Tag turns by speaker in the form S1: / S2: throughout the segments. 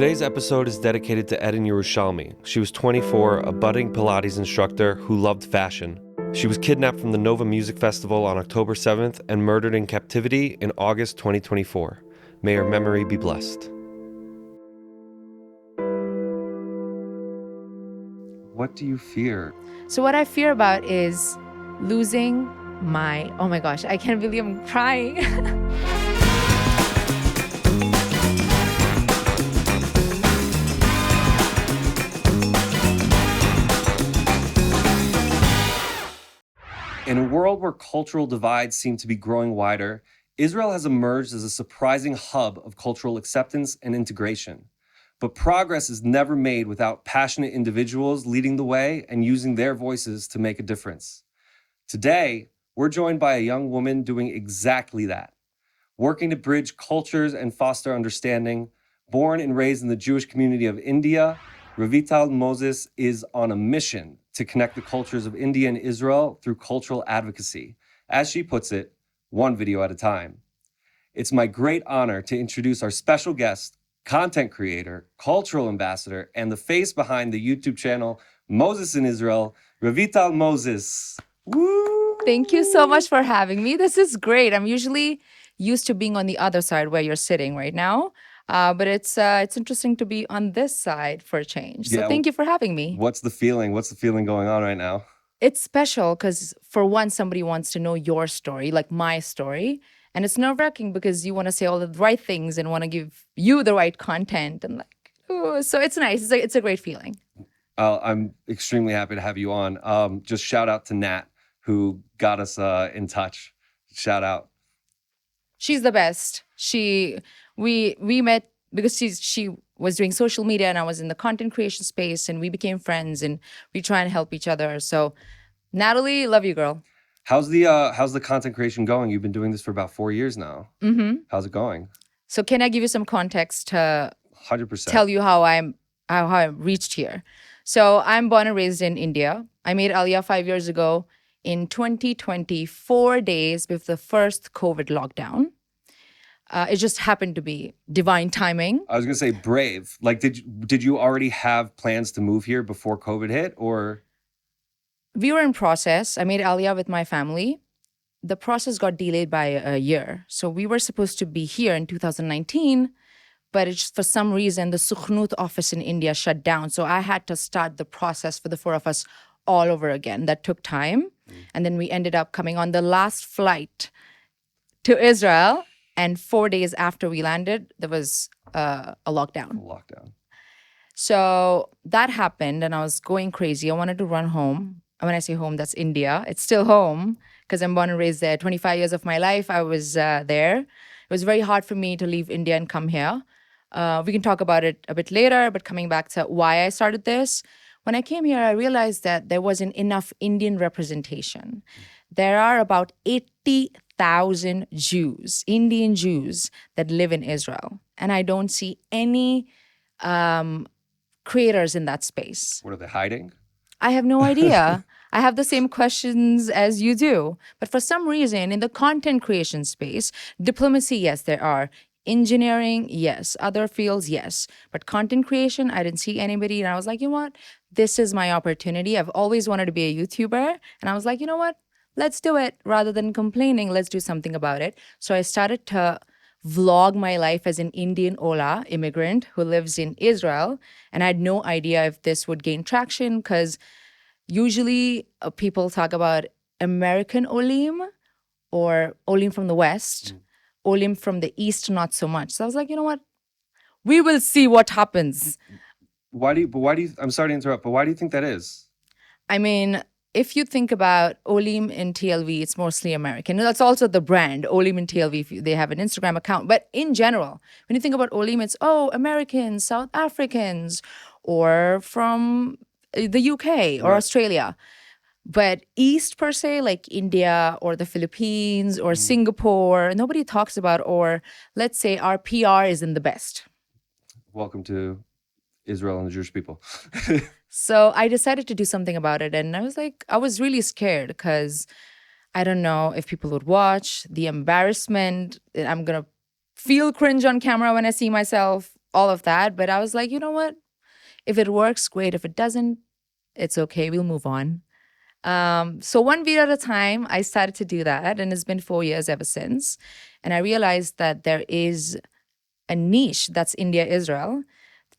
S1: Today's episode is dedicated to Eden Yerushalmi. She was 24, a budding Pilates instructor who loved fashion. She was kidnapped from the Nova Music Festival on October 7th and murdered in captivity in August 2024. May her memory be blessed. What do you fear?
S2: So what I fear about is losing oh my gosh, I can't believe I'm crying.
S1: In a world where cultural divides seem to be growing wider, Israel has emerged as a surprising hub of cultural acceptance and integration. But progress is never made without passionate individuals leading the way and using their voices to make a difference. Today, we're joined by a young woman doing exactly that. Working to bridge cultures and foster understanding, born and raised in the Jewish community of India, Revital Moses is on a mission to connect the cultures of India and Israel through cultural advocacy. As she puts it, one video at a time. It's my great honor to introduce our special guest, content creator, cultural ambassador, and the face behind the YouTube channel Moses in Israel, Revital Moses. Woo!
S2: Thank you so much for having me. This is great. I'm usually used to being on the other side where you're sitting right now. But it's interesting to be on this side for a change. So thank you for having me.
S1: What's the feeling? What's the feeling going on right now?
S2: It's special because for one, somebody wants to know your story, like my story. And it's nerve-wracking because you want to say all the right things and want to give you the right content. And so it's nice. It's a great feeling.
S1: I'm extremely happy to have you on. Just shout out to Nat, who got us in touch. Shout out.
S2: She's the best. We met because she was doing social media and I was in the content creation space, and we became friends and we try and help each other. So Natalie, love you, girl.
S1: How's the content creation going? You've been doing this for about 4 years now.
S2: Mm-hmm.
S1: How's it going?
S2: So can I give you some context to
S1: 100%.
S2: tell you how I reached here? So I'm born and raised in India. I made Aliyah 5 years ago in 2020, 4 days before the first COVID lockdown. It just happened to be divine timing.
S1: I was gonna say brave. Like, did you already have plans to move here before COVID hit, or?
S2: We were in process. I made Aliyah with my family. The process got delayed by a year. So we were supposed to be here in 2019, but it's for some reason the Sukhnut office in India shut down. So I had to start the process for the four of us all over again. That took time. And then we ended up coming on the last flight to Israel. And 4 days after we landed, there was a lockdown. So that happened and I was going crazy. I wanted to run home. And when I say home, that's India. It's still home because I'm born and raised there. 25 years of my life, I was there. It was very hard for me to leave India and come here. We can talk about it a bit later, but coming back to why I started this, when I came here, I realized that there wasn't enough Indian representation. There are about 80,000 Jews, Indian Jews, that live in Israel. And I don't see any creators in that space.
S1: What are they hiding?
S2: I have no idea. I have the same questions as you do. But for some reason, in the content creation space, diplomacy, yes, there are. Engineering, yes. Other fields, yes. But content creation, I didn't see anybody. And I was like, you know what? This is my opportunity. I've always wanted to be a YouTuber. And I was like, you know what? Let's do it. Rather than complaining, let's do something about it. So I started to vlog my life as an Indian Olah immigrant who lives in Israel. And I had no idea if this would gain traction because usually people talk about American Olim or Olim from the West. Olim from the East, not so much. So I was like, you know what? We will see what happens.
S1: Why do you, I'm sorry to interrupt, but why do you think that is?
S2: I mean, if you think about Olim in TLV, it's mostly American. That's also the brand, Olim in TLV. They have an Instagram account. But in general, when you think about Olim, it's, Americans, South Africans, or from the UK or Australia. But East per se, like India or the Philippines or Singapore, nobody talks about, or let's say our PR isn't the best.
S1: Welcome to Israel and the Jewish people.
S2: So I decided to do something about it. And I was really scared because I don't know if people would watch, the embarrassment. I'm going to feel cringe on camera when I see myself. all of that. But I was like, you know what? If it works, great. If it doesn't, it's okay. We'll move on. So one video at a time, I started to do that, and it's been 4 years ever since. And I realized that there is a niche that's India, Israel,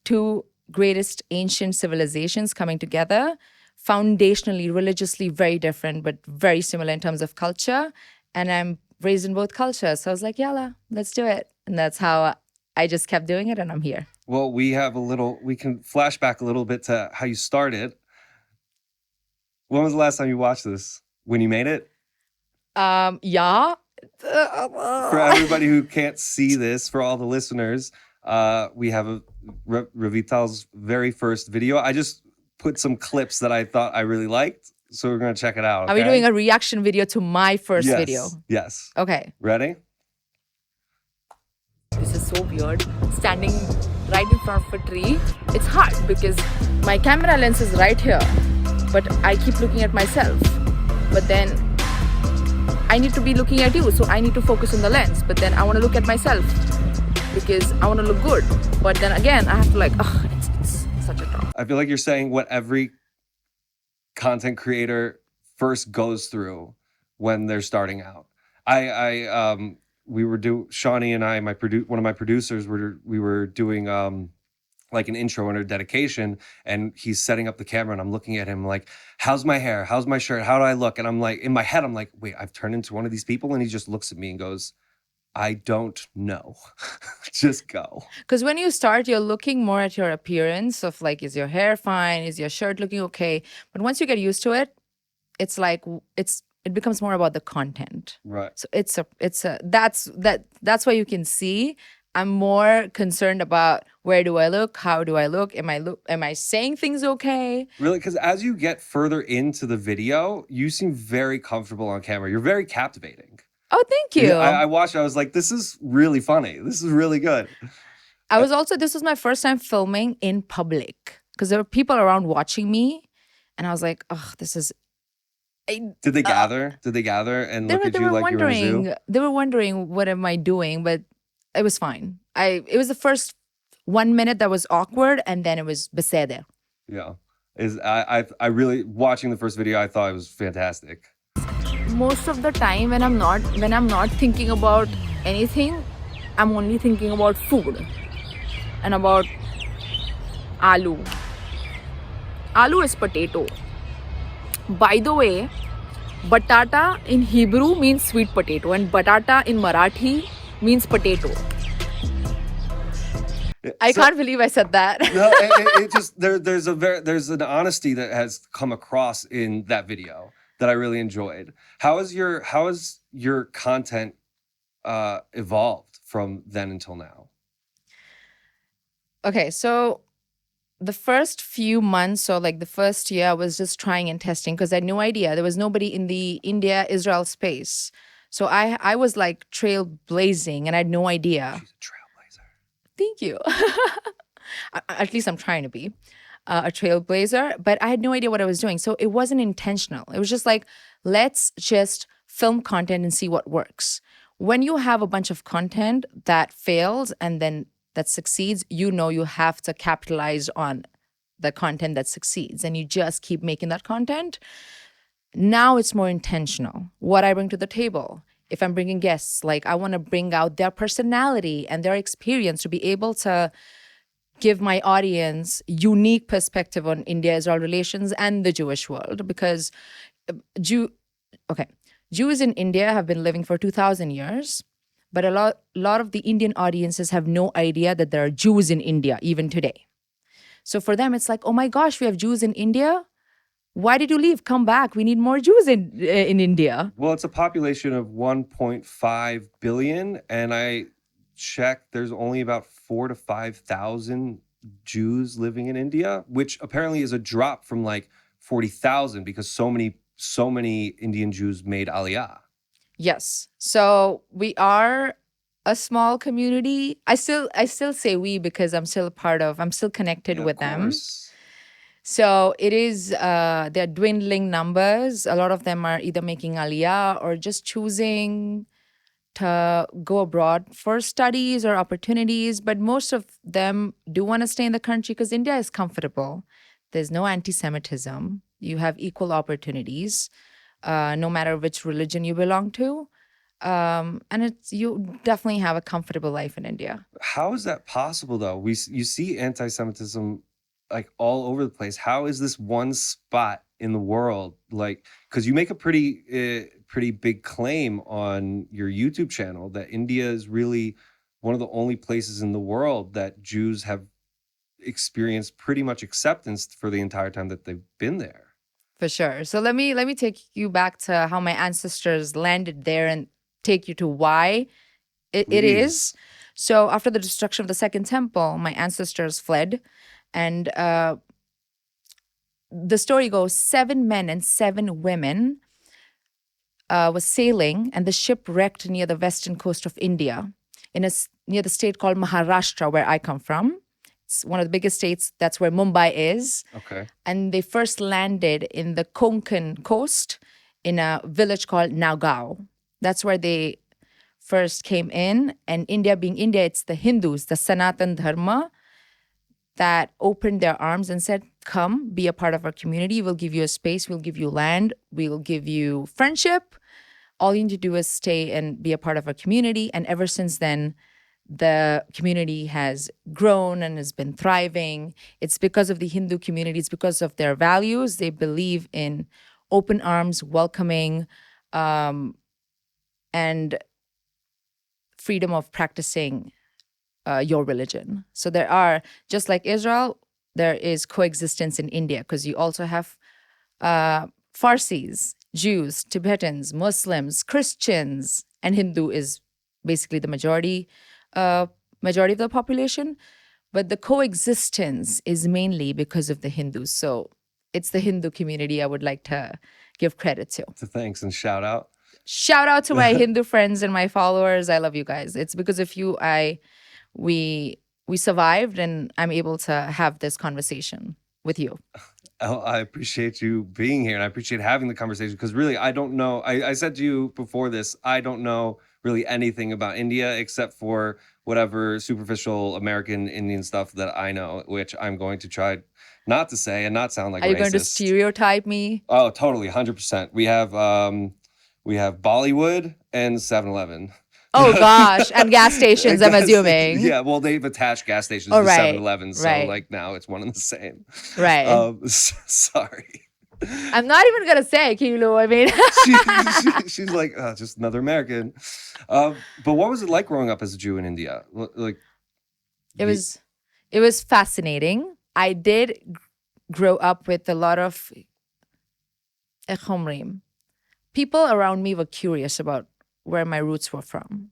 S2: two greatest ancient civilizations coming together, foundationally, religiously very different, but very similar in terms of culture. And I'm raised in both cultures. So I was like, yalla, let's do it. And that's how I just kept doing it, and I'm here.
S1: Well, we can flash back a little bit to how you started. When was the last time you watched this? When you made it?
S2: Yeah.
S1: For everybody who can't see this, for all the listeners, we have Revital's very first video. I just put some clips that I thought I really liked, so we're gonna check it out.
S2: Are we doing a reaction video to my first video?
S1: Yes.
S2: Okay.
S1: Ready?
S2: This is so weird. Standing right in front of a tree. It's hard because my camera lens is right here, but I keep looking at myself. But then I need to be looking at you, so I need to focus on the lens. But then I want to look at myself because I want to look good. But then again, I have to it's such a drop.
S1: I feel like you're saying what every content creator first goes through when they're starting out. Shawnee and I, one of my producers, we were doing like an intro and a dedication, and he's setting up the camera, and I'm looking at him like, how's my hair? How's my shirt? How do I look? And I'm like, in my head, I'm like, wait, I've turned into one of these people? And he just looks at me and goes, I don't know. Just go.
S2: Because when you start, you're looking more at your appearance of like, is your hair fine? Is your shirt looking okay? But once you get used to it, it's like, it becomes more about the content.
S1: Right.
S2: So that's why you can see I'm more concerned about where do I look? How do I look? Am I saying things okay?
S1: Really? Because as you get further into the video, you seem very comfortable on camera. You're very captivating.
S2: Oh, thank you.
S1: I watched it. I was like, this is really funny. This is really good.
S2: This was my first time filming in public because there were people around watching me. And I was like, oh, this is...
S1: Did they gather? Did they gather and look at you like you were in a zoo?
S2: They were wondering, what am I doing? But it was fine. It was the first 1 minute that was awkward, and then it was besede.
S1: Yeah. I really, watching the first video, I thought it was fantastic.
S2: Most of the time when I'm not thinking about anything, I'm only thinking about food and about aloo. Aloo is potato. By the way, batata in Hebrew means sweet potato, and batata in Marathi means potato. I can't believe I said that.
S1: No, it just there's an honesty that has come across in that video that I really enjoyed. How has your content evolved from then until now?
S2: Okay, so the first few months, or like the first year, I was just trying and testing because I had no idea. There was nobody in the India-Israel space. So I was like trailblazing, and I had no idea.
S1: She's a trailblazer.
S2: Thank you. At least I'm trying to be a trailblazer, but I had no idea what I was doing. So it wasn't intentional. It was just like, let's just film content and see what works. When you have a bunch of content that fails and then that succeeds, you have to capitalize on the content that succeeds, and you just keep making that content. Now it's more intentional. What I bring to the table. If I'm bringing guests, like I want to bring out their personality and their experience to be able to give my audience unique perspective on India-Israel relations and the Jewish world, because Jews in India have been living for 2,000 years. But a lot of the Indian audiences have no idea that there are Jews in India even today. So for them, it's like, oh my gosh, we have Jews in India. Why did you leave? Come back. We need more Jews in India.
S1: Well, it's a population of 1.5 billion, and I checked, there's only about 4,000 to 5,000 Jews living in India, which apparently is a drop from like 40,000 because so many Indian Jews made Aliyah.
S2: Yes. So we are a small community. I still say we because I'm still connected with them. So it is, they're dwindling numbers. A lot of them are either making Aliyah or just choosing to go abroad for studies or opportunities, but most of them do want to stay in the country because India is comfortable. There's no anti Semitism. You have equal opportunities, no matter which religion you belong to. And you definitely have a comfortable life in India.
S1: How is that possible, though? You see anti-Semitism like all over the place. How is this one spot in the world? Like, because you make a pretty big claim on your YouTube channel that India is really one of the only places in the world that Jews have experienced pretty much acceptance for the entire time that they've been there.
S2: For sure. So let me take you back to how my ancestors landed there and take you to why it
S1: Please.
S2: is. So after the destruction of the Second Temple, my ancestors fled, and the story goes 7 men and 7 women was sailing, and the ship wrecked near the western coast of India, near the state called Maharashtra, where I come from. It's one of the biggest states. That's where Mumbai is.
S1: Okay.
S2: And they first landed in the Konkan coast in a village called Nagaon. That's where they first came in. And India being India, it's the Hindus, the Sanatan Dharma, that opened their arms and said, come, be a part of our community. We'll give you a space. We'll give you land. We'll give you friendship. All you need to do is stay and be a part of our community. And ever since then, the community has grown and has been thriving. It's because of the Hindu community. It's because of their values. They believe in open arms, welcoming, and freedom of practicing your religion. So there are, just like Israel, there is coexistence in India because you also have Farsis, Jews, Tibetans, Muslims, Christians, and Hindu is basically the majority of the population. But the coexistence is mainly because of the Hindus. So it's the Hindu community I would like to give credit to.
S1: So thanks and shout out.
S2: Shout out to my Hindu friends and my followers. I love you guys. It's because of you we survived, and I'm able to have this conversation with you.
S1: Oh, I appreciate you being here, and I appreciate having the conversation because really, I don't know. I said to you before this, I don't know really anything about India except for whatever superficial American Indian stuff that I know, which I'm going to try not to say and not sound like
S2: Are you
S1: racist.
S2: going to stereotype me?
S1: Oh, totally, 100%. We have Bollywood and 7-Eleven.
S2: Oh gosh, and gas stations, I'm assuming.
S1: Yeah, well, they've attached gas stations
S2: Oh,
S1: to
S2: right,
S1: 7-Eleven, so
S2: right.
S1: like now it's one and the same.
S2: Right.
S1: Sorry.
S2: I'm not even gonna say Kilo. I mean,
S1: She's like, just another American. But what was it like growing up as a Jew in India? Like,
S2: it was fascinating. I did grow up with a lot of echomrim. People around me were curious about where my roots were from.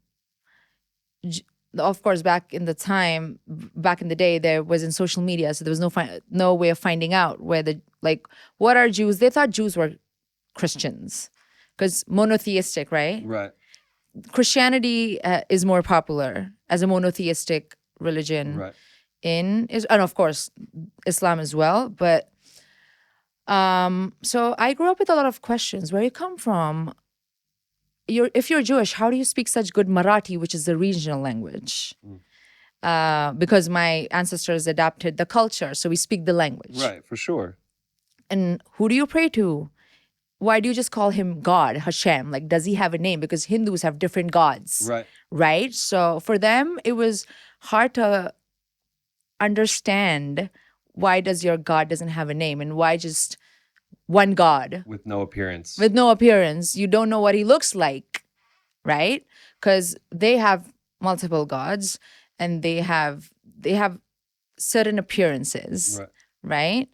S2: Of course, back in the day, there wasn't social media, so there was no way of finding out what are Jews. They thought Jews were Christians because monotheistic, right?
S1: right.
S2: Christianity is more popular as a monotheistic religion
S1: Right.
S2: and of course Islam as well. But so I grew up with a lot of questions. Where you come from? If you're Jewish, how do you speak such good Marathi, which is the regional language? Because my ancestors adapted the culture, so we speak the language.
S1: Right, for sure.
S2: And who do you pray to? Why do you just call him God, Hashem? Like, does he have a name? Because Hindus have different gods.
S1: Right.
S2: Right? So for them, it was hard to understand why does your God doesn't have a name and why just one God
S1: with no appearance.
S2: You don't know what he looks like, right? Because they have multiple gods and they have certain appearances, right?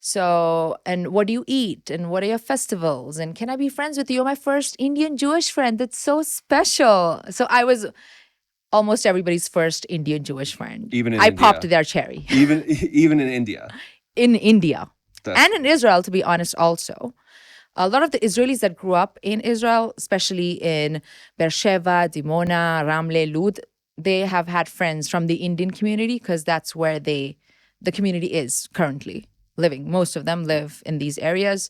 S2: So, and what do you eat? And what are your festivals? And can I be friends with you? You're my first Indian Jewish friend. That's so special. So I was almost everybody's first Indian Jewish friend.
S1: Even in
S2: I
S1: India.
S2: popped their cherry.
S1: Even in India.
S2: In India. And in Israel, to be honest, also. A lot of the Israelis that grew up in Israel, especially in Beersheba, Dimona, Ramle, Lud, they have had friends from the Indian community because that's where the community is currently living. Most of them live in these areas.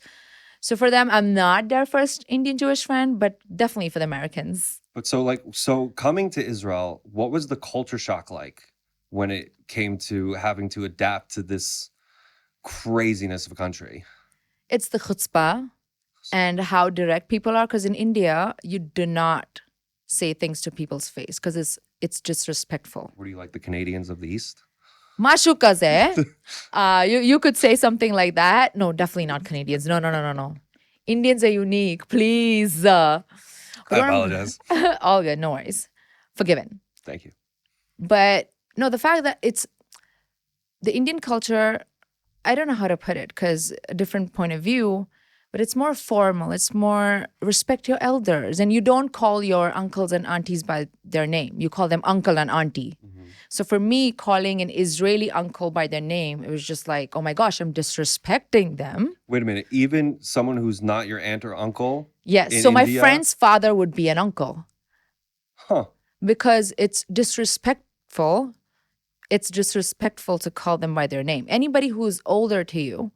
S2: So for them, I'm not their first Indian Jewish friend, but definitely for the Americans.
S1: But so coming to Israel, what was the culture shock like when it came to having to adapt to this craziness of a country?
S2: It's the chutzpah and how direct people are. Because in India, you do not say things to people's face because it's disrespectful.
S1: What do you like, the Canadians of the East?
S2: Mashu kaze. You could say something like that. No, definitely not Canadians. No. Indians are unique. Please.
S1: I apologize.
S2: All good. No worries. Forgiven.
S1: Thank you.
S2: But no, the fact that it's the Indian culture, I don't know how to put it because a different point of view, but it's more formal. It's more respect your elders. And you don't call your uncles and aunties by their name. You call them uncle and auntie. So for me, calling an Israeli uncle by their name, it was just like, oh my gosh, I'm disrespecting them.
S1: Wait a minute. Even someone who's not your aunt or uncle?
S2: Yes.
S1: in
S2: So my
S1: India?
S2: friend's father would be an uncle
S1: Huh.
S2: because it's disrespectful. It's disrespectful to call them by their name. Anybody who's older to you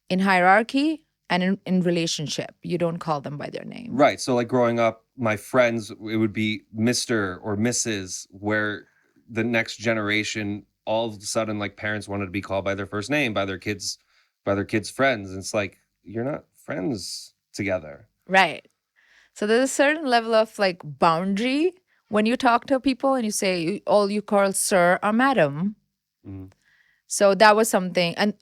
S2: in hierarchy and in relationship, you don't call them by their name.
S1: Right. So like growing up, my friends, it would be Mr. or Mrs., where the next generation, all of a sudden, like parents wanted to be called by their first name, by their kids' friends. And it's like, you're not friends together.
S2: Right. So there's a certain level of like boundary when you talk to people and you say all you call sir or madam.
S1: Mhm.
S2: So that was something. And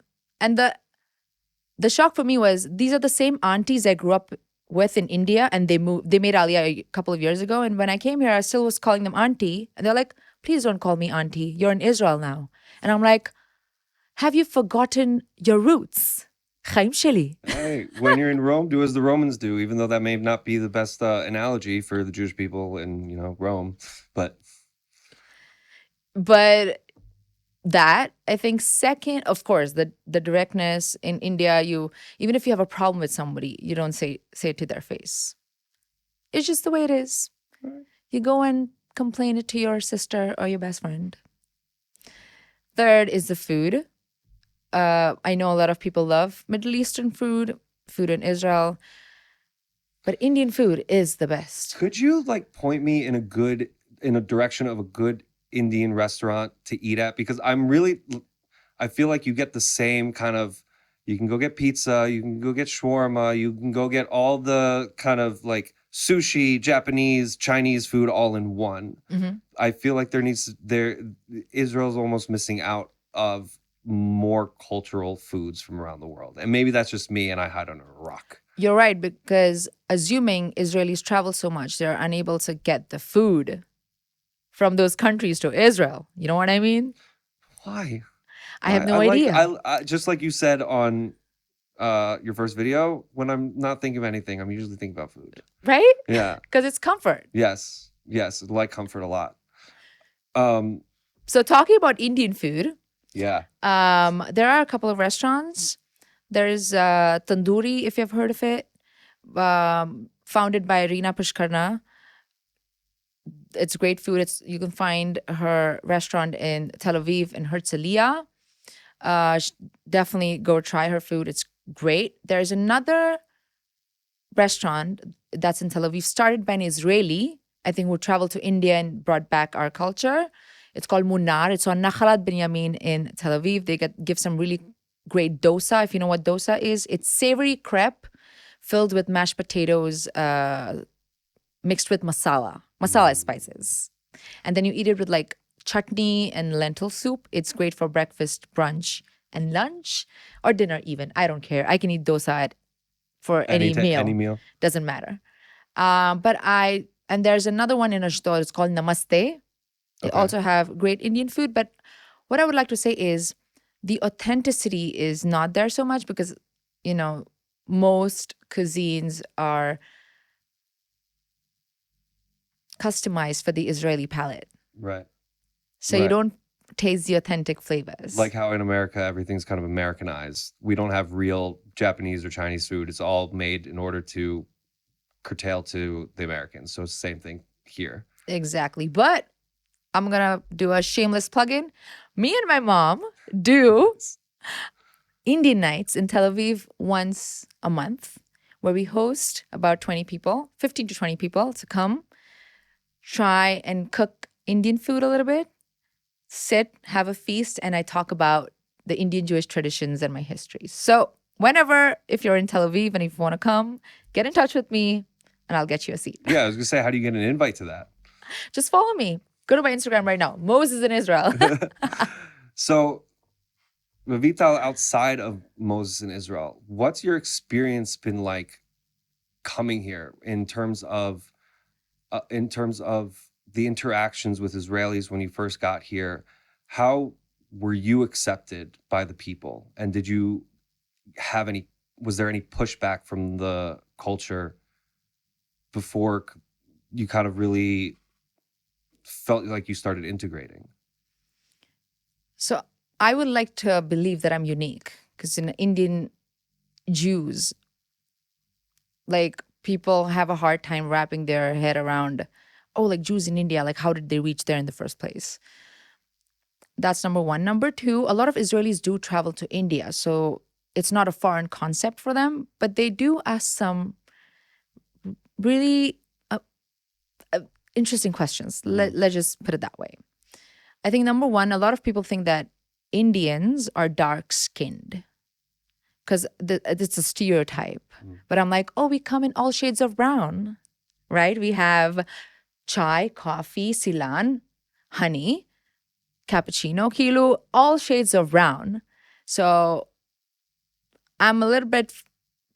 S2: the shock for me was these are the same aunties I grew up with in India and they made Aliyah a couple of years ago. And when I came here, I still was calling them auntie. And they're like, please don't call me auntie. You're in Israel now. And I'm like, have you forgotten your roots? Chaim Sheli.
S1: Hey, when you're in Rome, do as the Romans do, even though that may not be the best analogy for the Jewish people in, Rome. But
S2: That I think second, of course, the directness in India, you even if you have a problem with somebody, you don't say it to their face. It's just the way it is. You go and complain it to your sister or your best friend. Third is the food. I know a lot of people love Middle Eastern food in Israel, but Indian food is the best.
S1: could you like point me in a direction of a good Indian restaurant to eat at? Because I feel like you get the same kind of, you can go get pizza, you can go get shawarma, you can go get all the kind of like sushi, Japanese, Chinese food all in one.
S2: Mhm.
S1: I feel like Israel's almost missing out of more cultural foods from around the world. And maybe that's just me and I hide under a rock.
S2: You're right, because assuming Israelis travel so much, they're unable to get the food from those countries to Israel. You know what I mean?
S1: Why?
S2: I have no
S1: Why?
S2: idea.
S1: I just like you said on your first video, when I'm not thinking of anything, I'm usually thinking about food.
S2: Right?
S1: Yeah.
S2: Because it's comfort.
S1: Yes. I like comfort a lot.
S2: So talking about Indian food,
S1: Yeah.
S2: there are a couple of restaurants. There's Tandoori, if you've heard of it, founded by Reena Pushkarna. It's great food. You can find her restaurant in Tel Aviv in Herzliya. Definitely go try her food. It's great. There's another restaurant that's in Tel Aviv, started by an Israeli, I think, who traveled to India and brought back our culture. It's called Munar. It's on Nachalat Binyamin in Tel Aviv. They give some really great dosa, if you know what dosa is. It's savory crepe filled with mashed potatoes, mixed with masala. Masala is spices. And then you eat it with like chutney and lentil soup. It's great for breakfast, brunch, and lunch, or dinner even. I don't care. I can eat dosa for any meal.
S1: Any meal.
S2: Doesn't matter. And there's another one in Ashdod. It's called Namaste. They
S1: Okay.
S2: also have great Indian food. But what I would like to say is the authenticity is not there so much because, most cuisines are customized for the Israeli palate.
S1: Right.
S2: So
S1: Right.
S2: you don't taste the authentic flavors.
S1: Like how in America, everything's kind of Americanized. We don't have real Japanese or Chinese food. It's all made in order to curtail to the Americans. So it's the same thing here.
S2: Exactly. But I'm going to do a shameless plug-in. Me and my mom do Indian nights in Tel Aviv once a month, where we host about 20 people, 15 to 20 people to come try and cook Indian food a little bit, sit, have a feast, and I talk about the Indian Jewish traditions and my history. So whenever, if you're in Tel Aviv and if you want to come, get in touch with me and I'll get you a seat.
S1: Yeah, I was gonna say, how do you get an invite to that?
S2: Just follow me. Go to my Instagram right now. Moses in Israel.
S1: So, Revital, outside of Moses in Israel, what's your experience been like coming here in terms of the interactions with Israelis when you first got here? How were you accepted by the people, and did you have any? Was there any pushback from the culture before you kind of really felt like you started integrating?
S2: So I would like to believe that I'm unique because in Indian Jews, like people have a hard time wrapping their head around, oh, like Jews in India, like how did they reach there in the first place? That's number one. Number two, a lot of Israelis do travel to India. So it's not a foreign concept for them, but they do ask some really interesting questions. Let's just put it that way. I think number one, a lot of people think that Indians are dark skinned because it's a stereotype. But I'm like, oh, we come in all shades of brown, right? We have chai, coffee, silan, honey, cappuccino, kilo, all shades of brown. So I'm a little bit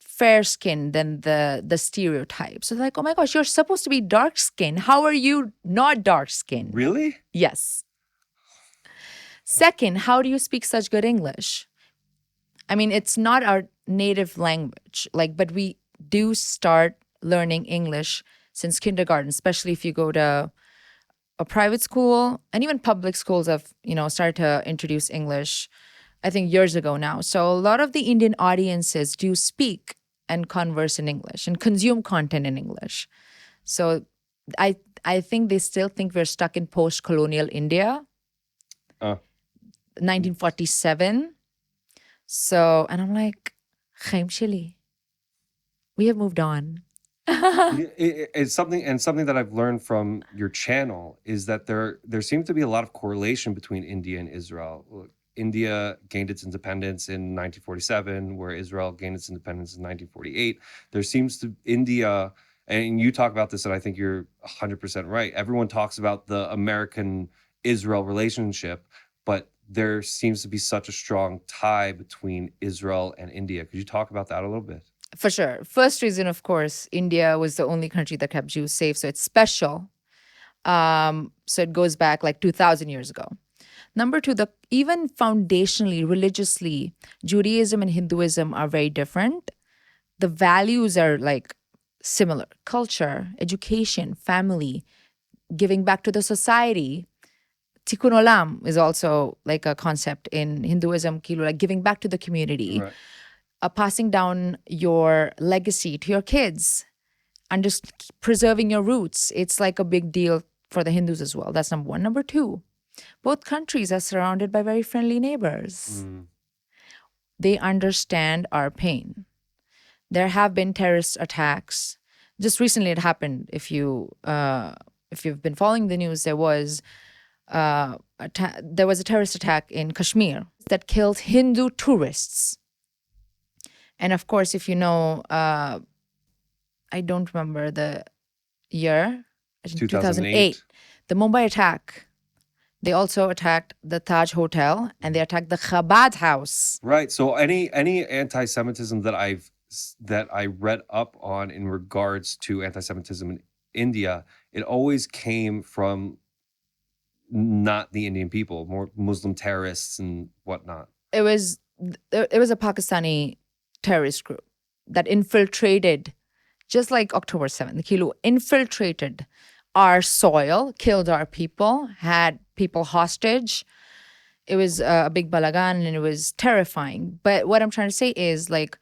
S2: fair skinned than the stereotype. So like, oh my gosh, you're supposed to be dark skinned. How are you not dark skinned?
S1: Really?
S2: Yes. Second, how do you speak such good English? I mean, it's not our native language, like, but we do start learning English since kindergarten, especially if you go to a private school, and even public schools have, started to introduce English, I think years ago now. So a lot of the Indian audiences do speak and converse in English and consume content in English. So I think they still think we're stuck in post-colonial India, 1947. So, and I'm like, Chaim Shili, we have moved on.
S1: It's something that I've learned from your channel is that there seems to be a lot of correlation between India and Israel. Look, India gained its independence in 1947, where Israel gained its independence in 1948. There seems to India, and you talk about this, and I think you're 100% right. Everyone talks about the American-Israel relationship, but there seems to be such a strong tie between Israel and India. Could you talk about that a little bit?
S2: For sure. First reason, of course, India was the only country that kept Jews safe, so it's special. So it goes back like 2,000 years ago. Number two, even foundationally, religiously, Judaism and Hinduism are very different. The values are like similar: culture, education, family, giving back to the society. Tikkun Olam is also like a concept in Hinduism, like giving back to the community.
S1: Right.
S2: Passing down your legacy to your kids and just preserving your roots. It's like a big deal for the Hindus as well. That's number one. Number two, both countries are surrounded by very friendly neighbors. They understand our pain. There have been terrorist attacks. Just recently it happened. If you've been following the news, there was a terrorist attack in Kashmir that killed Hindu tourists. And of course, if you know, I don't remember the year, 2008, the Mumbai attack. They also attacked the Taj Hotel and they attacked the Chabad house.
S1: Right. So any anti-Semitism that I read up on in regards to anti-Semitism in India, it always came from not the Indian people, more Muslim terrorists and whatnot.
S2: It was a Pakistani terrorist group that infiltrated, just like October 7th, Kilo infiltrated our soil, killed our people, had people hostage. It was a big balagan and it was terrifying. But what I'm trying to say is, like,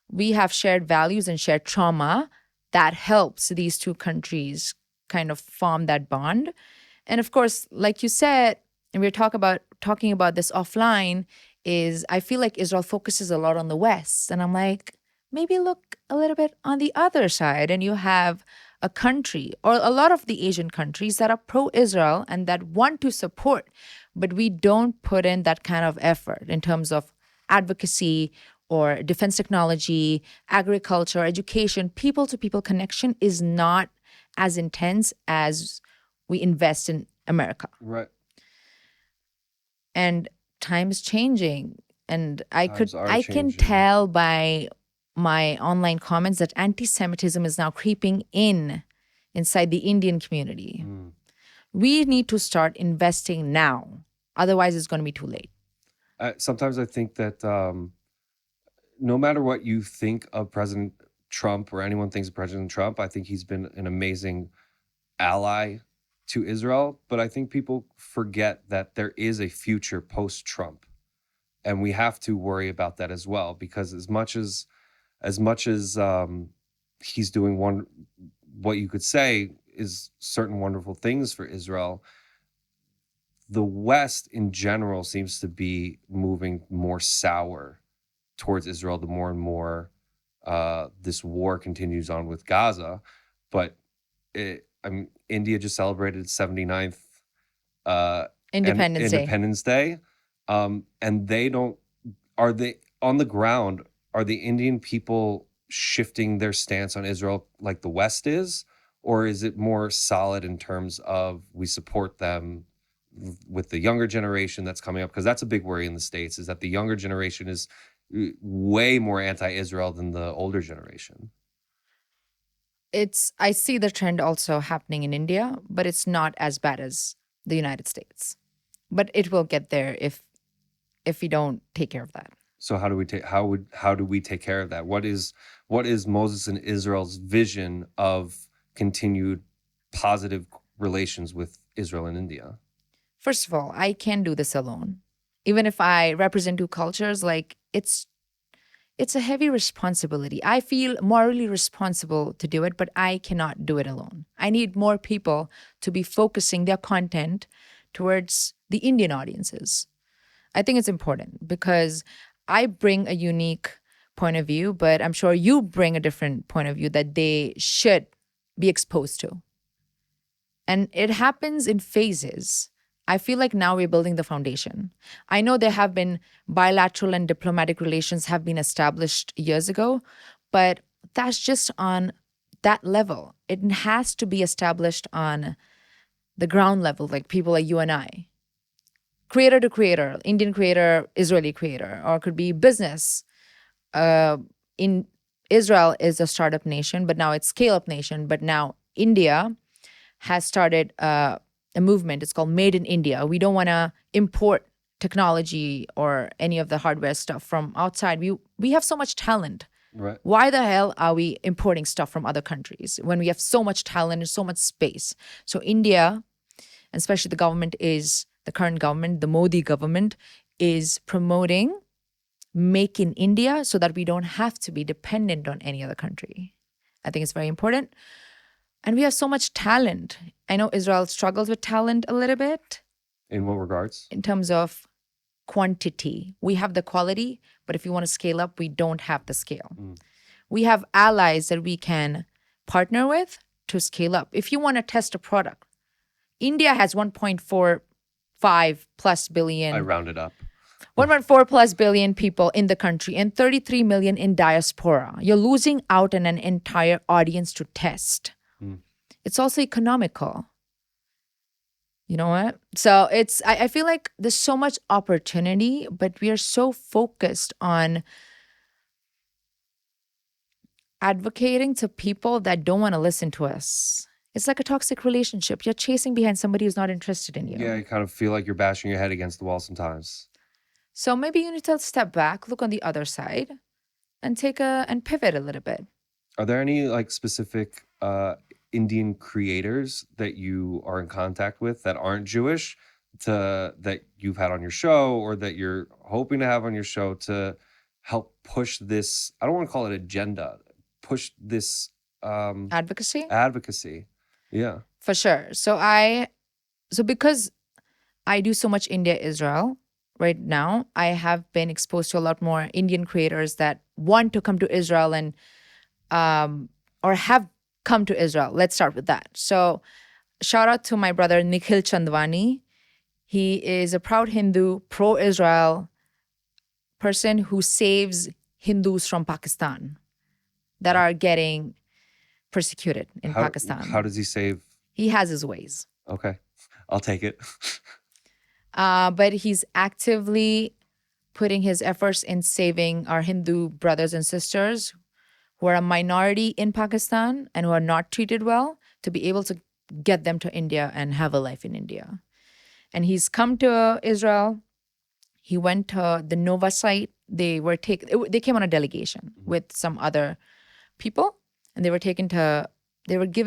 S2: we have shared values and shared trauma that helps these two countries kind of form that bond. And of course, like you said, and we were talking about this offline, is I feel like Israel focuses a lot on the West. And I'm like, maybe look a little bit on the other side. And you have a country or a lot of the Asian countries that are pro Israel and that want to support, but we don't put in that kind of effort in terms of advocacy or defense technology, agriculture, education, people to people connection is not as intense as we invest in America.
S1: Right.
S2: And time's changing. And
S1: Times are
S2: I can
S1: changing.
S2: tell by my online comments that anti-Semitism is now creeping inside the Indian community.
S1: Mm.
S2: We need to start investing now. Otherwise, it's going to be too late.
S1: Sometimes I think that no matter what you think of President Trump or anyone thinks of President Trump, I think he's been an amazing ally to Israel. But I think people forget that there is a future post-Trump, and we have to worry about that as well. Because as much as he's doing what you could say is certain wonderful things for Israel, the West in general seems to be moving more sour towards Israel the more and more this war continues on with Gaza. But India just celebrated its 79th
S2: Independence Day.
S1: Independence Day, and are they on the ground? Are the Indian people shifting their stance on Israel like the West is, or is it more solid in terms of we support them with the younger generation that's coming up? Because that's a big worry in the States, is that the younger generation is way more anti-Israel than the older generation.
S2: I see the trend also happening in India, but it's not as bad as the United States. But it will get there if we don't take care of that.
S1: So how do we take care of that? What is Moses and Israel's vision of continued positive relations with Israel and India?
S2: First of all, I can't do this alone. Even if I represent two cultures, like it's a heavy responsibility. I feel morally responsible to do it, but I cannot do it alone. I need more people to be focusing their content towards the Indian audiences. I think it's important because I bring a unique point of view, but I'm sure you bring a different point of view that they should be exposed to. And it happens in phases. I feel like now we're building the foundation. I know there have been bilateral and diplomatic relations have been established years ago, but that's just on that level. It has to be established on the ground level, like people like you and I. Creator to creator, Indian creator, Israeli creator, or it could be business. In Israel is a startup nation, but now it's scale-up nation. But now India has started a movement. It's called Made in India. We don't want to import technology or any of the hardware stuff from outside. We have so much talent.
S1: Right.
S2: Why the hell are we importing stuff from other countries when we have so much talent and so much space? So India, and especially the current government, the Modi government, is promoting Make in India so that we don't have to be dependent on any other country. I think it's very important. And we have so much talent. I know Israel struggles with talent a little bit.
S1: In what regards?
S2: In terms of quantity. We have the quality, but if you want to scale up, we don't have the scale. We have allies that we can partner with to scale up. If you want to test a product, India has 1.45 plus billion.
S1: I rounded up.
S2: 1.4 plus billion people in the country and 33 million in diaspora. You're losing out on an entire audience to test. It's also economical. You know what? So I feel like there's so much opportunity, but we are so focused on advocating to people that don't want to listen to us. It's like a toxic relationship. You're chasing behind somebody who's not interested in you.
S1: Yeah, you kind of feel like you're bashing your head against the wall sometimes.
S2: So maybe you need to step back, look on the other side, and pivot a little bit.
S1: Are there any like specific Indian creators that you are in contact with that aren't Jewish that you've had on your show or that you're hoping to have on your show to help push this, I don't want to call it agenda, push this
S2: advocacy?
S1: Yeah.
S2: For sure. So because I do so much India-Israel right now, I have been exposed to a lot more Indian creators that want to come to Israel and or have come to Israel. Let's start with that. So, shout out to my brother Nikhil Chandwani. He is a proud Hindu, pro Israel person who saves Hindus from Pakistan that are getting persecuted in Pakistan.
S1: How does he save?
S2: He has his ways.
S1: Okay, I'll take it.
S2: But he's actively putting his efforts in saving our Hindu brothers and sisters who are a minority in Pakistan and who are not treated well, to be able to get them to India and have a life in India. And he's come to Israel. He went to the Nova site. They came on a delegation with some other people, and they were given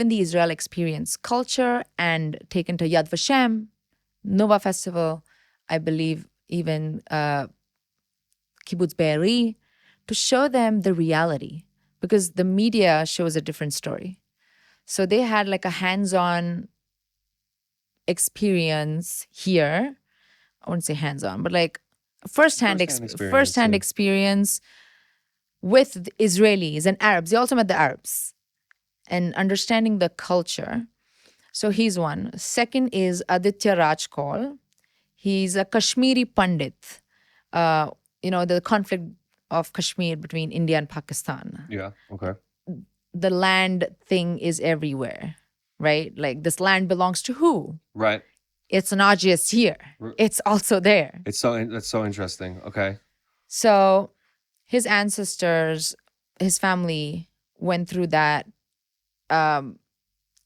S2: the Israel experience culture and taken to Yad Vashem, Nova Festival, I believe even Kibbutz Be'eri, to show them the reality, because the media shows a different story. So they had like a hands-on experience here. I wouldn't say hands-on, but like first-hand experience with the Israelis and Arabs. They also met the Arabs and understanding the culture. So he's one. Second is Aditya Rajkol. He's a Kashmiri Pandit. The conflict of Kashmir between India and Pakistan.
S1: Yeah, okay.
S2: The land thing is everywhere, right? Like, this land belongs to who?
S1: Right.
S2: It's not just here. It's also there.
S1: That's so interesting. Okay.
S2: So his ancestors, his family went through that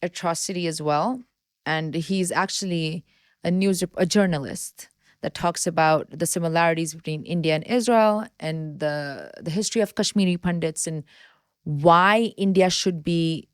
S2: atrocity as well. And he's actually a journalist that talks about the similarities between India and Israel and the history of Kashmiri Pandits and why India should be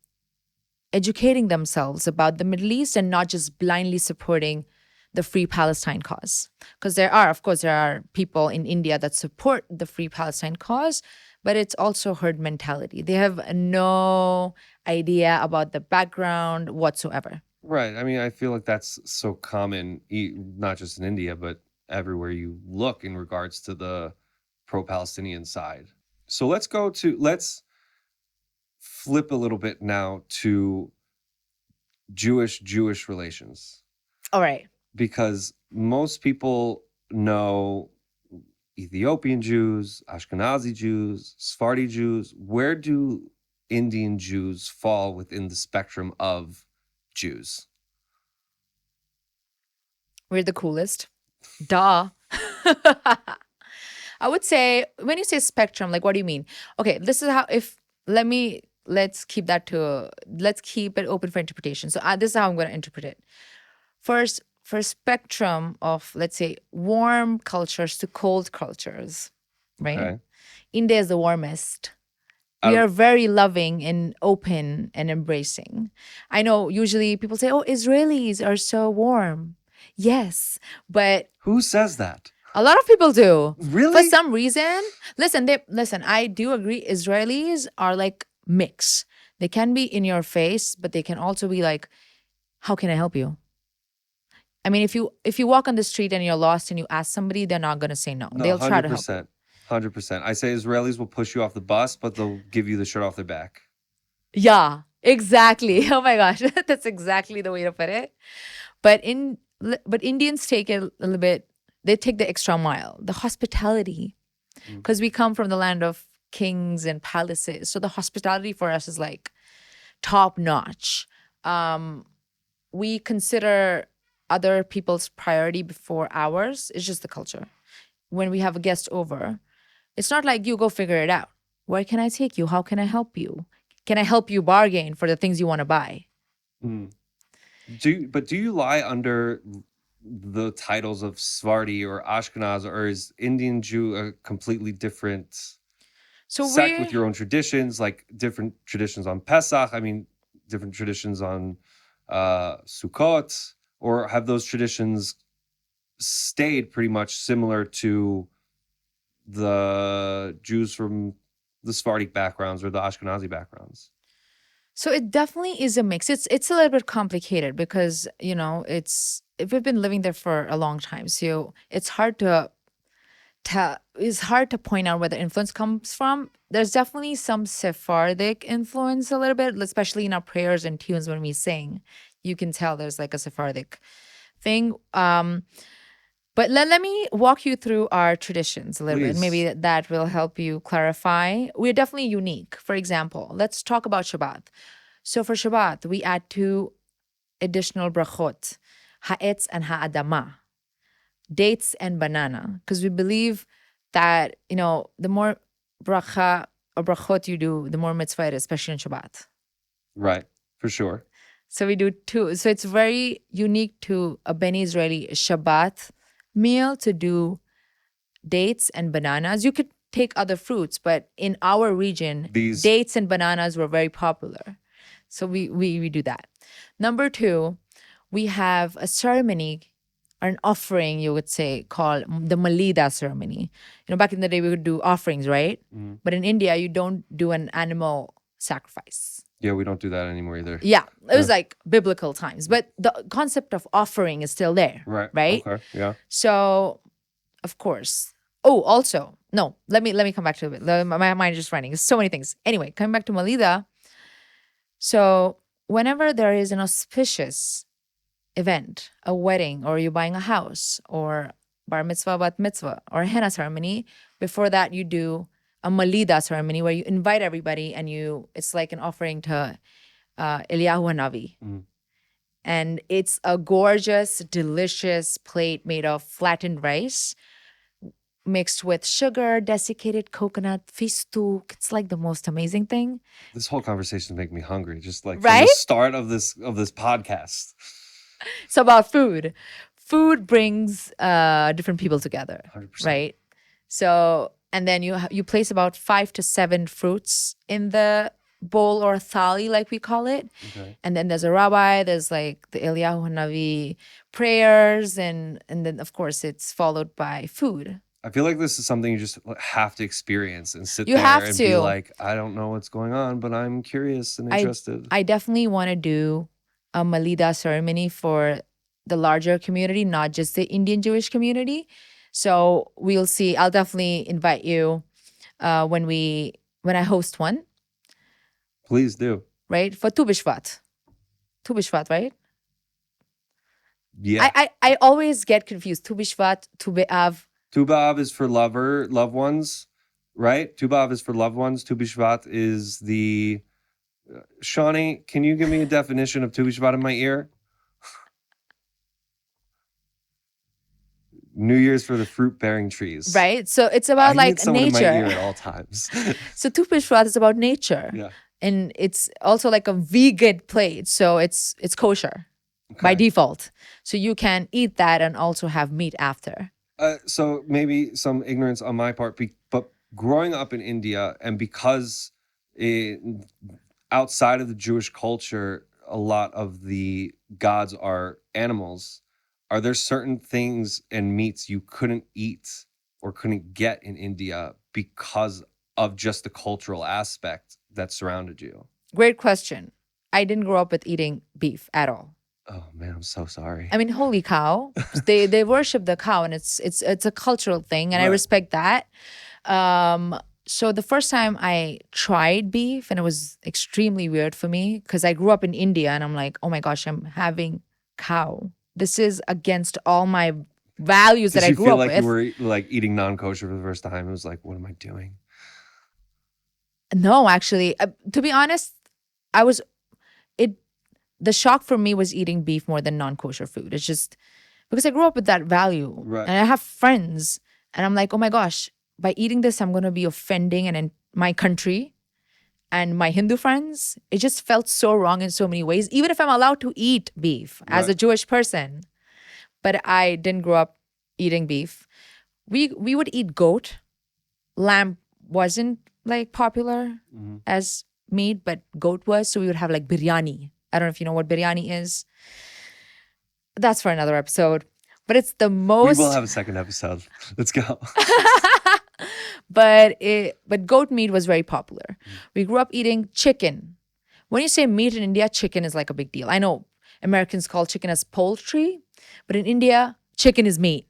S2: educating themselves about the Middle East and not just blindly supporting the Free Palestine cause. Because there are people in India that support the Free Palestine cause, but it's also herd mentality. They have no idea about the background whatsoever.
S1: Right. I mean, I feel like that's so common, not just in India, but everywhere you look in regards to the pro-Palestinian side. So let's flip a little bit now to Jewish relations.
S2: All right.
S1: Because most people know Ethiopian Jews, Ashkenazi Jews, Sephardi Jews. Where do Indian Jews fall within the spectrum of Jews?
S2: We're the coolest. Duh. I would say, when you say spectrum, like, what do you mean? Okay, this is how, let's keep it open for interpretation. So this is how I'm going to interpret it. First, for spectrum of, let's say, warm cultures to cold cultures, right?
S1: Okay.
S2: India is the warmest. We are very loving and open and embracing. I know usually people say, oh, Israelis are so warm. Yes, but
S1: who says that?
S2: A lot of people do.
S1: Really?
S2: For some reason. Listen, I do agree Israelis are like mix. They can be in your face, but they can also be like, how can I help you? I mean, if you walk on the street and you're lost and you ask somebody, they're not going to say no. They'll try to help you.
S1: 100%. I say Israelis will push you off the bus, but they'll give you the shirt off their back.
S2: Yeah, exactly. Oh my gosh, that's exactly the way to put it. But Indians take it a little bit. They take the extra mile, the hospitality, because we come from the land of kings and palaces. So the hospitality for us is like top notch. We consider other people's priority before ours. It's just the culture. When we have a guest over, it's not like you go figure it out. Where can I take you? How can I help you? Can I help you bargain for the things you want to buy?
S1: Mm. Do you lie under the titles of Sephardi or Ashkenaz, or is Indian Jew a completely different sect with your own traditions, like different traditions on Pesach? I mean, different traditions on Sukkot, or have those traditions stayed pretty much similar to the Jews from the Sephardic backgrounds or the Ashkenazi backgrounds?
S2: So it definitely is a mix. It's a little bit complicated because, we've been living there for a long time. So it's hard it's hard to point out where the influence comes from. There's definitely some Sephardic influence a little bit, especially in our prayers and tunes when we sing. You can tell there's like a Sephardic thing. But let me walk you through our traditions a little bit. Maybe
S1: Please.
S2: that will help you clarify. We're definitely unique. For example, let's talk about Shabbat. So for Shabbat, we add two additional brachot, ha'etz and ha'adama, dates and banana, because we believe that, the more bracha or brachot you do, the more mitzvah it is, especially on Shabbat.
S1: Right. For sure.
S2: So we do two. So it's very unique to a Beni Israeli Shabbat meal to do dates and bananas. You could take other fruits, but in our region, dates and bananas were very popular. So we do that. Number two, we have a ceremony or an offering, you would say, called the Malida ceremony. Back in the day, we would do offerings, right? But in India, you don't do an animal sacrifice.
S1: Yeah, we don't do that anymore either.
S2: Yeah, it was like biblical times. But the concept of offering is still there.
S1: Right. Okay. Yeah.
S2: So, of course. Oh, also, no, let me come back to it. My mind is just running. There's so many things. Anyway, coming back to Malida. So, whenever there is an auspicious event, a wedding, or you're buying a house, or bar mitzvah, bat mitzvah, or a henna ceremony, before that you do a Malida ceremony where you invite everybody and it's like an offering to Eliyahu Hanavi. And it's a gorgeous, delicious plate made of flattened rice mixed with sugar, desiccated coconut, fistuk. It's like the most amazing thing.
S1: This whole conversation is making me hungry, just like
S2: right?
S1: From the start of this podcast.
S2: It's about food. Food brings different people together,
S1: 100%.
S2: right? So, and then you place about 5 to 7 fruits in the bowl or thali, like we call it.
S1: Okay.
S2: And then there's a rabbi, there's like the Eliyahu Hanavi prayers, and then of course it's followed by food.
S1: I feel like this is something you just have to experience and sit
S2: You
S1: there
S2: have
S1: and
S2: to.
S1: be like, I don't know what's going on, but I'm curious and interested.
S2: I definitely want to do a Malida ceremony for the larger community, not just the Indian Jewish community. So we'll see. I'll definitely invite you when I host one.
S1: Please do.
S2: Right? For Tu B'Shvat. Tu B'Shvat, right?
S1: Yeah.
S2: I always get confused. Tu B'Shvat, Tu B'Av.
S1: Tu B'Av is for loved ones, right? Tu B'Av is for loved ones. Tu B'Shvat is the... Shawnee, can you give me a definition of Tu B'Shvat in my ear? New Year's for the fruit-bearing trees.
S2: Right? So it's about like
S1: nature. In my ear at all times.
S2: So Tu B'Shvat is about nature.
S1: Yeah.
S2: And it's also like a vegan plate. So it's kosher by default. So you can eat that and also have meat after.
S1: So maybe some ignorance on my part, but growing up in India and because outside of the Jewish culture, a lot of the gods are animals. Are there certain things and meats you couldn't eat or couldn't get in India because of just the cultural aspect that surrounded you?
S2: Great question. I didn't grow up with eating beef at all.
S1: Oh man, I'm so sorry.
S2: I mean, holy cow! They worship the cow, and it's a cultural thing, and I respect that. So the first time I tried beef, and it was extremely weird for me because I grew up in India, and I'm like, oh my gosh, I'm having cow. This is against all my values that I grew up with.
S1: Did you feel like you were like eating non-kosher for the first time? It was like, what am I doing?
S2: No, actually, to be honest, the shock for me was eating beef more than non-kosher food. It's just because I grew up with that value.
S1: Right.
S2: And I have friends and I'm like, oh my gosh, by eating this, I'm going to be offending and in my country and my Hindu friends. It just felt so wrong in so many ways, even if I'm allowed to eat beef as a Jewish person. But I didn't grow up eating beef. We would eat goat. Lamb wasn't like popular as meat, but goat was. So we would have like biryani. I don't know if you know what biryani is. That's for another episode. But it's the most...
S1: We will have a second episode. Let's go.
S2: But goat meat was very popular. We grew up eating chicken. When you say meat in India, chicken is like a big deal. I know Americans call chicken as poultry, but in India, chicken is meat.